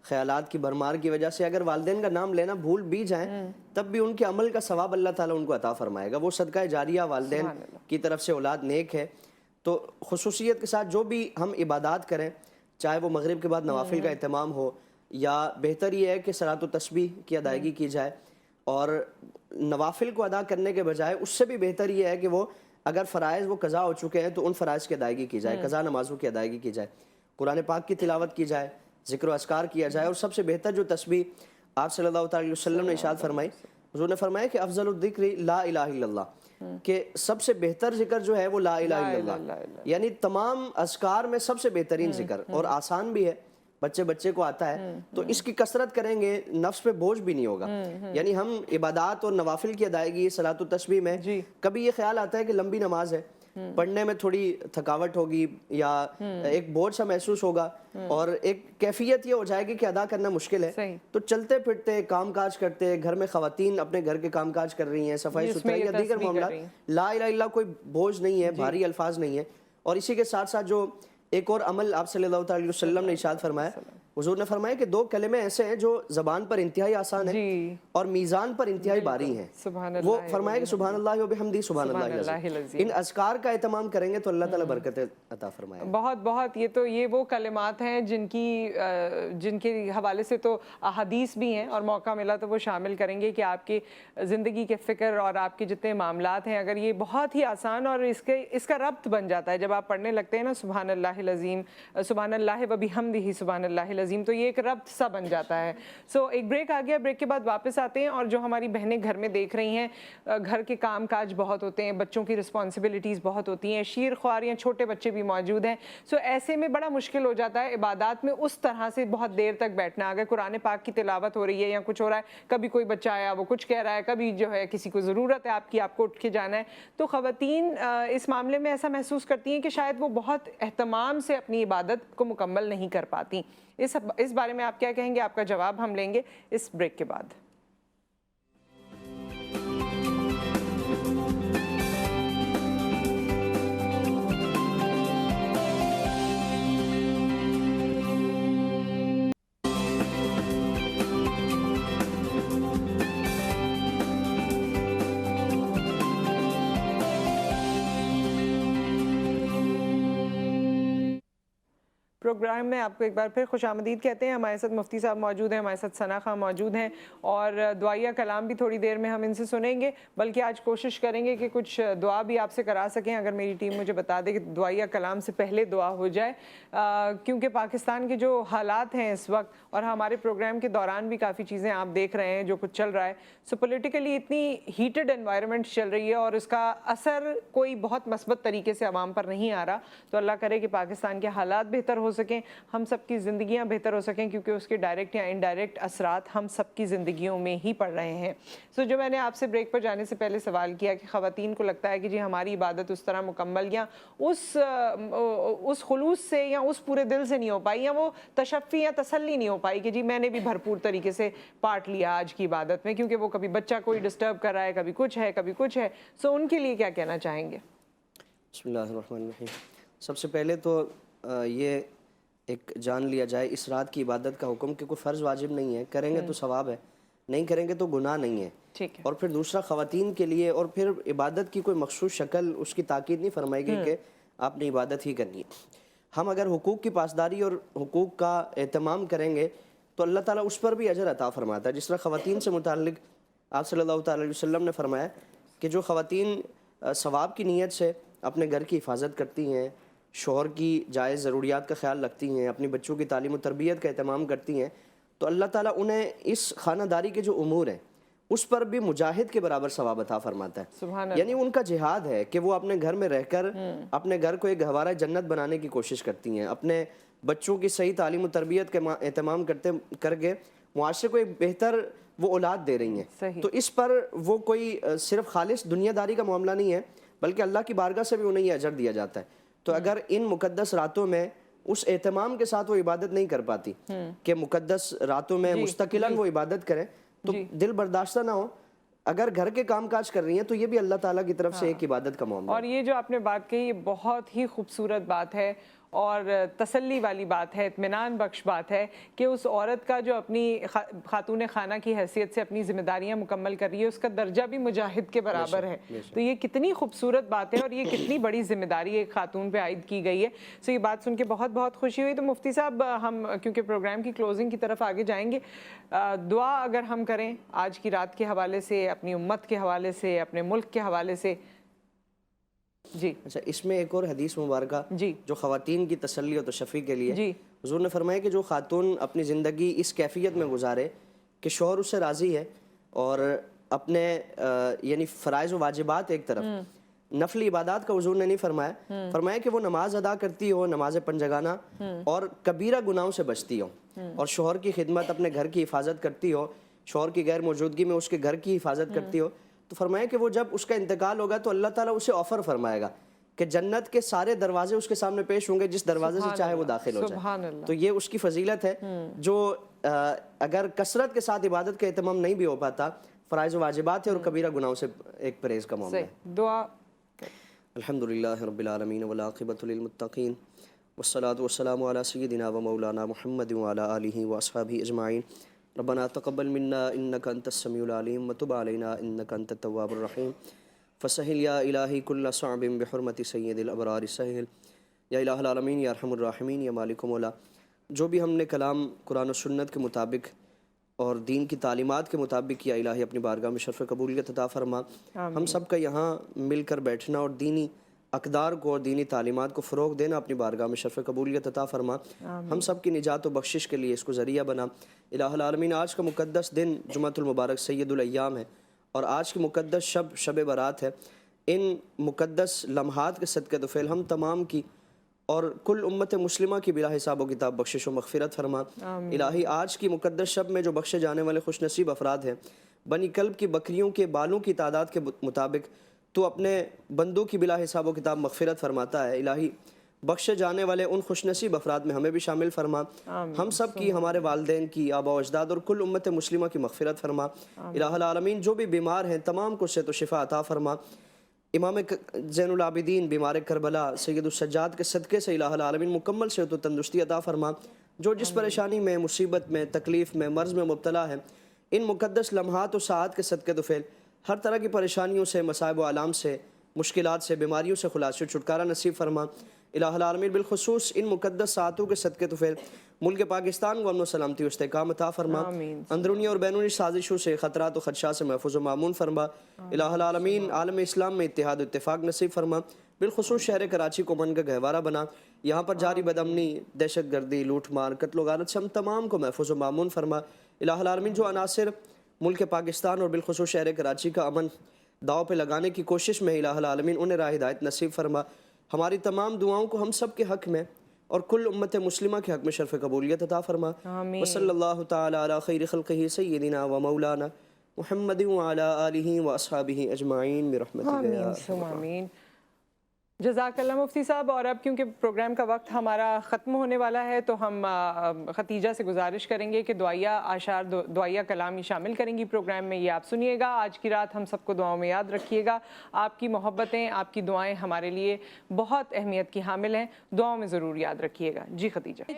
خیالات کی بھرمار کی وجہ سے اگر والدین کا نام لینا بھول بھی جائیں, تب بھی ان کے عمل کا ثواب اللہ تعالیٰ ان کو عطا فرمائے گا. وہ صدقہ جاریہ والدین کی طرف سے اولاد نیک ہے. تو خصوصیت کے ساتھ جو بھی ہم عبادات کریں, چاہے وہ مغرب کے بعد نوافل کا اہتمام ہو, یا بہتر یہ ہے کہ صلاۃ و تسبیح کی ادائیگی کی جائے, اور نوافل کو ادا کرنے کے بجائے اس سے بھی بہتر یہ ہے کہ وہ اگر فرائض وہ قضا ہو چکے ہیں تو ان فرائض کی ادائیگی کی جائے, قضا نمازوں کی ادائیگی کی جائے, قرآن پاک کی تلاوت کی جائے, ذکر و اذکار کیا جائے. اور سب سے بہتر جو تسبیح آپ صلی اللہ علیہ وسلم نے ارشاد فرمائی, حضور نے فرمایا کہ افضل الذکر لا الہ الا اللہ, کہ سب سے بہتر ذکر جو ہے وہ لا الہ الا اللہ, یعنی تمام اذکار میں سب سے بہترین ذکر, اور آسان بھی ہے, بچے کو آتا ہے. تو اس کی کثرت کریں گے, نفس پہ بوجھ بھی نہیں ہوگا. یعنی ہم عبادات اور نوافل کی ادائیگی صلاۃ و تسبیح میں کبھی یہ خیال آتا ہے کہ لمبی نماز ہے, پڑھنے میں تھوڑی تھکاوٹ ہوگی یا ایک بوجھ سا محسوس ہوگا, اور ایک کیفیت یہ ہو جائے گی کہ ادا کرنا مشکل ہے. تو چلتے پھرتے کام کاج کرتے, گھر میں خواتین اپنے گھر کے کام کاج کر رہی ہیں, صفائی ستھرائی یا دیگر معاملات, لا الہ الا اللہ کوئی بوجھ نہیں ہے, بھاری الفاظ نہیں ہے. اور اسی کے ساتھ ساتھ جو ایک اور عمل آپ صلی اللہ علیہ وسلم نے ارشاد فرمایا, حضور نے فرمایا کہ 2 کلمے ایسے ہیں جو زبان پر انتہائی آسان ہیں اور میزان پر انتہائی باری ہیں. وہ فرمایا کہ سبحان اللہ و بحمدہ سبحان اللہ العظیم. ان اذکار کا اہتمام کریں گے تو اللہ تعالیٰ برکت عطا فرمائے. بہت یہ وہ کلمات ہیں جن کے حوالے سے تو احادیث بھی ہیں, اور موقع ملا تو وہ شامل کریں گے کہ آپ کی زندگی کے فکر اور آپ کے جتنے معاملات ہیں, اگر یہ بہت ہی آسان اور اس کا ربط بن جاتا ہے جب آپ پڑھنے لگتے ہیں نا سبحان اللہ العظیم, سبحان اللہ و بحمدہ سبحان اللہ العظیم, تو یہ ایک ربط سا بن جاتا ہے. سو ایک بریک آ گیا, بریک کے بعد واپس آتے ہیں. اور جو ہماری بہنیں گھر میں دیکھ رہی ہیں, گھر کے کام کاج بہت ہوتے ہیں, بچوں کی رسپانسبلٹیز بہت ہوتی ہیں, شیر خواریاں, چھوٹے بچے بھی موجود ہیں. سو ایسے میں بڑا مشکل ہو جاتا ہے عبادات میں اس طرح سے بہت دیر تک بیٹھنا. اگر قرآن پاک کی تلاوت ہو رہی ہے یا کچھ ہو رہا ہے, کبھی کوئی بچہ آیا وہ کچھ کہہ رہا ہے, کبھی جو ہے کسی کو ضرورت ہے آپ کی, آپ کو اٹھ کے جانا ہے, تو خواتین اس معاملے میں ایسا محسوس کرتی ہیں کہ شاید وہ بہت اہتمام سے اپنی عبادت کو مکمل نہیں کر پاتی. اس بارے میں آپ کیا کہیں گے؟ آپ کا جواب ہم لیں گے اس بریک کے بعد. پروگرام میں آپ کو ایک بار پھر خوش آمدید کہتے ہیں. ہمارے ساتھ مفتی صاحب موجود ہیں, ہمارے ساتھ ثنا خان موجود ہیں, اور دعائیہ کلام بھی تھوڑی دیر میں ہم ان سے سنیں گے. بلکہ آج کوشش کریں گے کہ کچھ دعا بھی آپ سے کرا سکیں, اگر میری ٹیم مجھے بتا دے کہ دعائیہ کلام سے پہلے دعا ہو جائے, کیونکہ پاکستان کے جو حالات ہیں اس وقت, اور ہمارے پروگرام کے دوران بھی کافی چیزیں آپ دیکھ رہے ہیں جو کچھ چل رہا ہے. سو پولیٹیکلی اتنی ہیٹڈ انوائرمنٹ چل رہی ہے اور اس کا اثر کوئی بہت مثبت طریقے سے عوام پر نہیں آ رہا. تو اللہ کرے کہ پاکستان کے حالات بہتر ہو سکیں, ہم سب کی زندگیاں بہتر ہو سکیں, کیونکہ اس کے ڈائریکٹ یا انڈائریکٹ اثرات ہم سب کی زندگیوں میں ہی پڑ رہے ہیں. سو جو میں نے آپ سے بریک پر جانے سے پہلے سوال کیا کہ خواتین کو لگتا ہے کہ جی ہماری عبادت اس طرح مکمل یا اس خلوص سے یا اس پورے دل سے نہیں ہو پائی, یا وہ تشفی یا تسلی نہیں ہو پائی کہ جی میں نے بھی بھرپور طریقے سے پارٹ لیا آج کی عبادت میں, کیونکہ وہ کبھی بچہ کوئی ڈسٹرب کر رہا ہے, کبھی کچھ ہے کبھی کچھ ہے. سو ان کے لیے کیا کہنا چاہیں گے؟ بسم اللہ الرحمن الرحیم. سب سے پہلے تو یہ ایک جان لیا جائے اس رات کی عبادت کا حکم کہ کوئی فرض واجب نہیں ہے, کریں گے تو ثواب ہے, نہیں کریں گے تو گناہ نہیں ہے. اور پھر دوسرا خواتین کے لیے, اور پھر عبادت کی کوئی مخصوص شکل اس کی تاکید نہیں فرمائی گئی کہ آپ نے عبادت ہی کرنی ہے. ہم اگر حقوق کی پاسداری اور حقوق کا اہتمام کریں گے تو اللہ تعالیٰ اس پر بھی اجر عطا فرماتا ہے. جس طرح خواتین سے متعلق آپ صلی اللہ تعالیٰ علیہ وسلم نے فرمایا کہ جو خواتین ثواب کی نیت سے اپنے گھر کی حفاظت کرتی ہیں، شوہر کی جائز ضروریات کا خیال رکھتی ہیں، اپنی بچوں کی تعلیم و تربیت کا اہتمام کرتی ہیں، تو اللہ تعالیٰ انہیں اس خانہ داری کے جو امور ہیں اس پر بھی مجاہد کے برابر ثواب عطا فرماتا ہے. سبحان اللہ. یعنی ان کا جہاد ہے کہ وہ اپنے گھر میں رہ کر اپنے گھر کو ایک گہوارہ جنت بنانے کی کوشش کرتی ہیں، اپنے بچوں کی صحیح تعلیم و تربیت کا اہتمام کر کے معاشرے کو ایک بہتر وہ اولاد دے رہی ہیں. تو اس پر وہ کوئی صرف خالص دنیا داری کا معاملہ نہیں ہے، بلکہ اللہ کی بارگاہ سے بھی انہیں یہ اجر دیا جاتا ہے. تو اگر ان مقدس راتوں میں اس اہتمام کے ساتھ وہ عبادت نہیں کر پاتی کہ مقدس راتوں میں مستقلاً وہ عبادت کریں تو دل برداشتہ نہ ہو. اگر گھر کے کام کاج کر رہی ہیں تو یہ بھی اللہ تعالیٰ کی طرف سے ایک عبادت کا معاملہ ہے. اور یہ جو آپ نے بات کہی یہ بہت ہی خوبصورت بات ہے اور تسلی والی بات ہے، اطمینان بخش بات ہے کہ اس عورت کا جو اپنی خاتون خانہ کی حیثیت سے اپنی ذمہ داریاں مکمل کر رہی ہے اس کا درجہ بھی مجاہد کے برابر ہے. تو یہ کتنی خوبصورت بات ہے اور یہ کتنی بڑی ذمہ داری ایک خاتون پہ عائد کی گئی ہے. سو یہ بات سن کے بہت بہت خوشی ہوئی. تو مفتی صاحب ہم کیونکہ پروگرام کی کلوزنگ کی طرف آگے جائیں گے، دعا اگر ہم کریں آج کی رات کے حوالے سے، اپنی امت کے حوالے سے، اپنے ملک کے حوالے سے. جی اچھا، اس میں ایک اور حدیث مبارکہ جو خواتین کی تسلی و تشفی کے لیے حضور نے فرمایا کہ جو خاتون اپنی زندگی اس کیفیت میں گزارے کہ شوہر اس سے راضی ہے اور اپنے یعنی فرائض و واجبات ایک طرف، نفلی عبادات کا حضور نے نہیں فرمایا کہ وہ نماز ادا کرتی ہو، نماز پنجگانہ، اور کبیرہ گناہوں سے بچتی ہو اور شوہر کی خدمت، اپنے گھر کی حفاظت کرتی ہو، شوہر کی غیر موجودگی میں اس کے گھر کی حفاظت کرتی ہو. تو فرمایا کہ وہ جب اس کا انتقال ہوگا تو اللہ تعالیٰ اسے آفر فرمائے گا کہ جنت کے سارے دروازے اس کے سامنے پیش ہوں گے، جس دروازے سے چاہے وہ داخل ہو جائے. تو یہ اس کی فضیلت ہے جو اگر کثرت کے ساتھ عبادت کا اہتمام نہیں بھی ہو پاتا، فرائض و واجبات ہے اور کبیرہ گناہوں سے ایک پرہیز کا معاملہ ہے. دعا. الحمدللہ رب العالمین والعاقبۃ للمتقین والصلاۃ والسلام علی سیدنا و مولانا محمد وعلی آلہ واصحابہ اجمعین. ربنا تقبل منا انك انت السميع العليم وتب علينا انك انت التواب الرحيم فسهل يا الهي كل صعب بحرمة سید الابرار سهل یا الہ العالمین یا ارحم الراحمین یا مالک مولا. جو بھی ہم نے کلام قرآن و سنت کے مطابق اور دین کی تعلیمات کے مطابق کیا، الہی اپنی بارگاہ میں شرف قبولیت عطا فرما. ہم سب کا یہاں مل کر بیٹھنا اور دینی اقدار کو اور دینی تعلیمات کو فروغ دینا اپنی بارگاہ میں شرف قبولیت عطا فرما. ہم سب کی نجات و بخشش کے لیے اس کو ذریعہ بنا. الہ العالمین آج کا مقدس دن جمعۃ المبارک سید الایام ہے اور آج کی مقدس شب برات ہے. ان مقدس لمحات کے صدقے توفیل ہم تمام کی اور کل امت مسلمہ کی بلا حساب و کتاب بخشش و مغفرت فرما. الہی آج کی مقدس شب میں جو بخشے جانے والے خوش نصیب افراد ہیں، بنی کلب کی بکریوں کے بالوں کی تعداد کے مطابق تو اپنے بندوں کی بلا حساب و کتاب مغفرت فرماتا ہے. الہی بخشے جانے والے ان خوش نصیب افراد میں ہمیں بھی شامل فرما. ہم سب کی، ہمارے والدین کی، آبا و اجداد اور کل امت مسلمہ کی مغفرت فرما. الہ العالمین جو بھی بیمار ہیں تمام کو صحت و شفا عطا فرما. امام زین العابدین بیمار کربلا سید السجاد کے صدقے سے الہ العالمین مکمل صحت و تندرستی عطا فرما. جو جس پریشانی میں، مصیبت میں، تکلیف میں، مرض میں مبتلا ہے، ان مقدس لمحات و ساعات کے صدقے توفیل ہر طرح کی پریشانیوں سے، مصائب و آلام سے، مشکلات سے، بیماریوں سے خلاص و چھٹکارا نصیب فرما. الہ العالمین بالخصوص ان مقدس ساعتوں کے صدقے توفیل ملک پاکستان کو امن و سلامتی و استحکام عطا فرما. اندرونی اور بیرونی سازشوں سے، خطرات و خدشات سے محفوظ و معمون فرما. الہ العالمین عالم اسلام میں اتحاد و اتفاق نصیب فرما. بالخصوص شہر کراچی کو امن کا گہوارہ بنا. یہاں پر جاری بدامنی، دہشت گردی، لوٹ مار، قتل و غارت سے ہم تمام کو محفوظ و معمون فرما. الہ العالمین جو عناصر ملک پاکستان اور بالخصوص شہر کراچی کا امن داؤ پہ لگانے کی کوشش میں، الہ العالمین انہیں راہ ہدایت نصیب فرما. ہماری تمام دعاؤں کو ہم سب کے حق میں اور کل امت مسلمہ کے حق میں شرف قبولیت عطا فرما. وصلی اللہ تعالی علی خیر خلقہ سیدنا و مولانا محمد وعلی آلہ و اصحابہ اجمعین برحمتک یا ارحم الراحمین. جزاک اللہ مفتی صاحب. اور اب کیونکہ پروگرام کا وقت ہمارا ختم ہونے والا ہے تو ہم ختیجہ سے گزارش کریں گے کہ دعائیہ اعشار، دعائیہ کلامی شامل کریں گی پروگرام میں. یہ آپ سنیے گا. آج کی رات ہم سب کو دعاؤں میں یاد رکھیے گا. آپ کی محبتیں، آپ کی دعائیں ہمارے لیے بہت اہمیت کی حامل ہیں. دعاؤں میں ضرور یاد رکھیے گا. جی ختیجہ.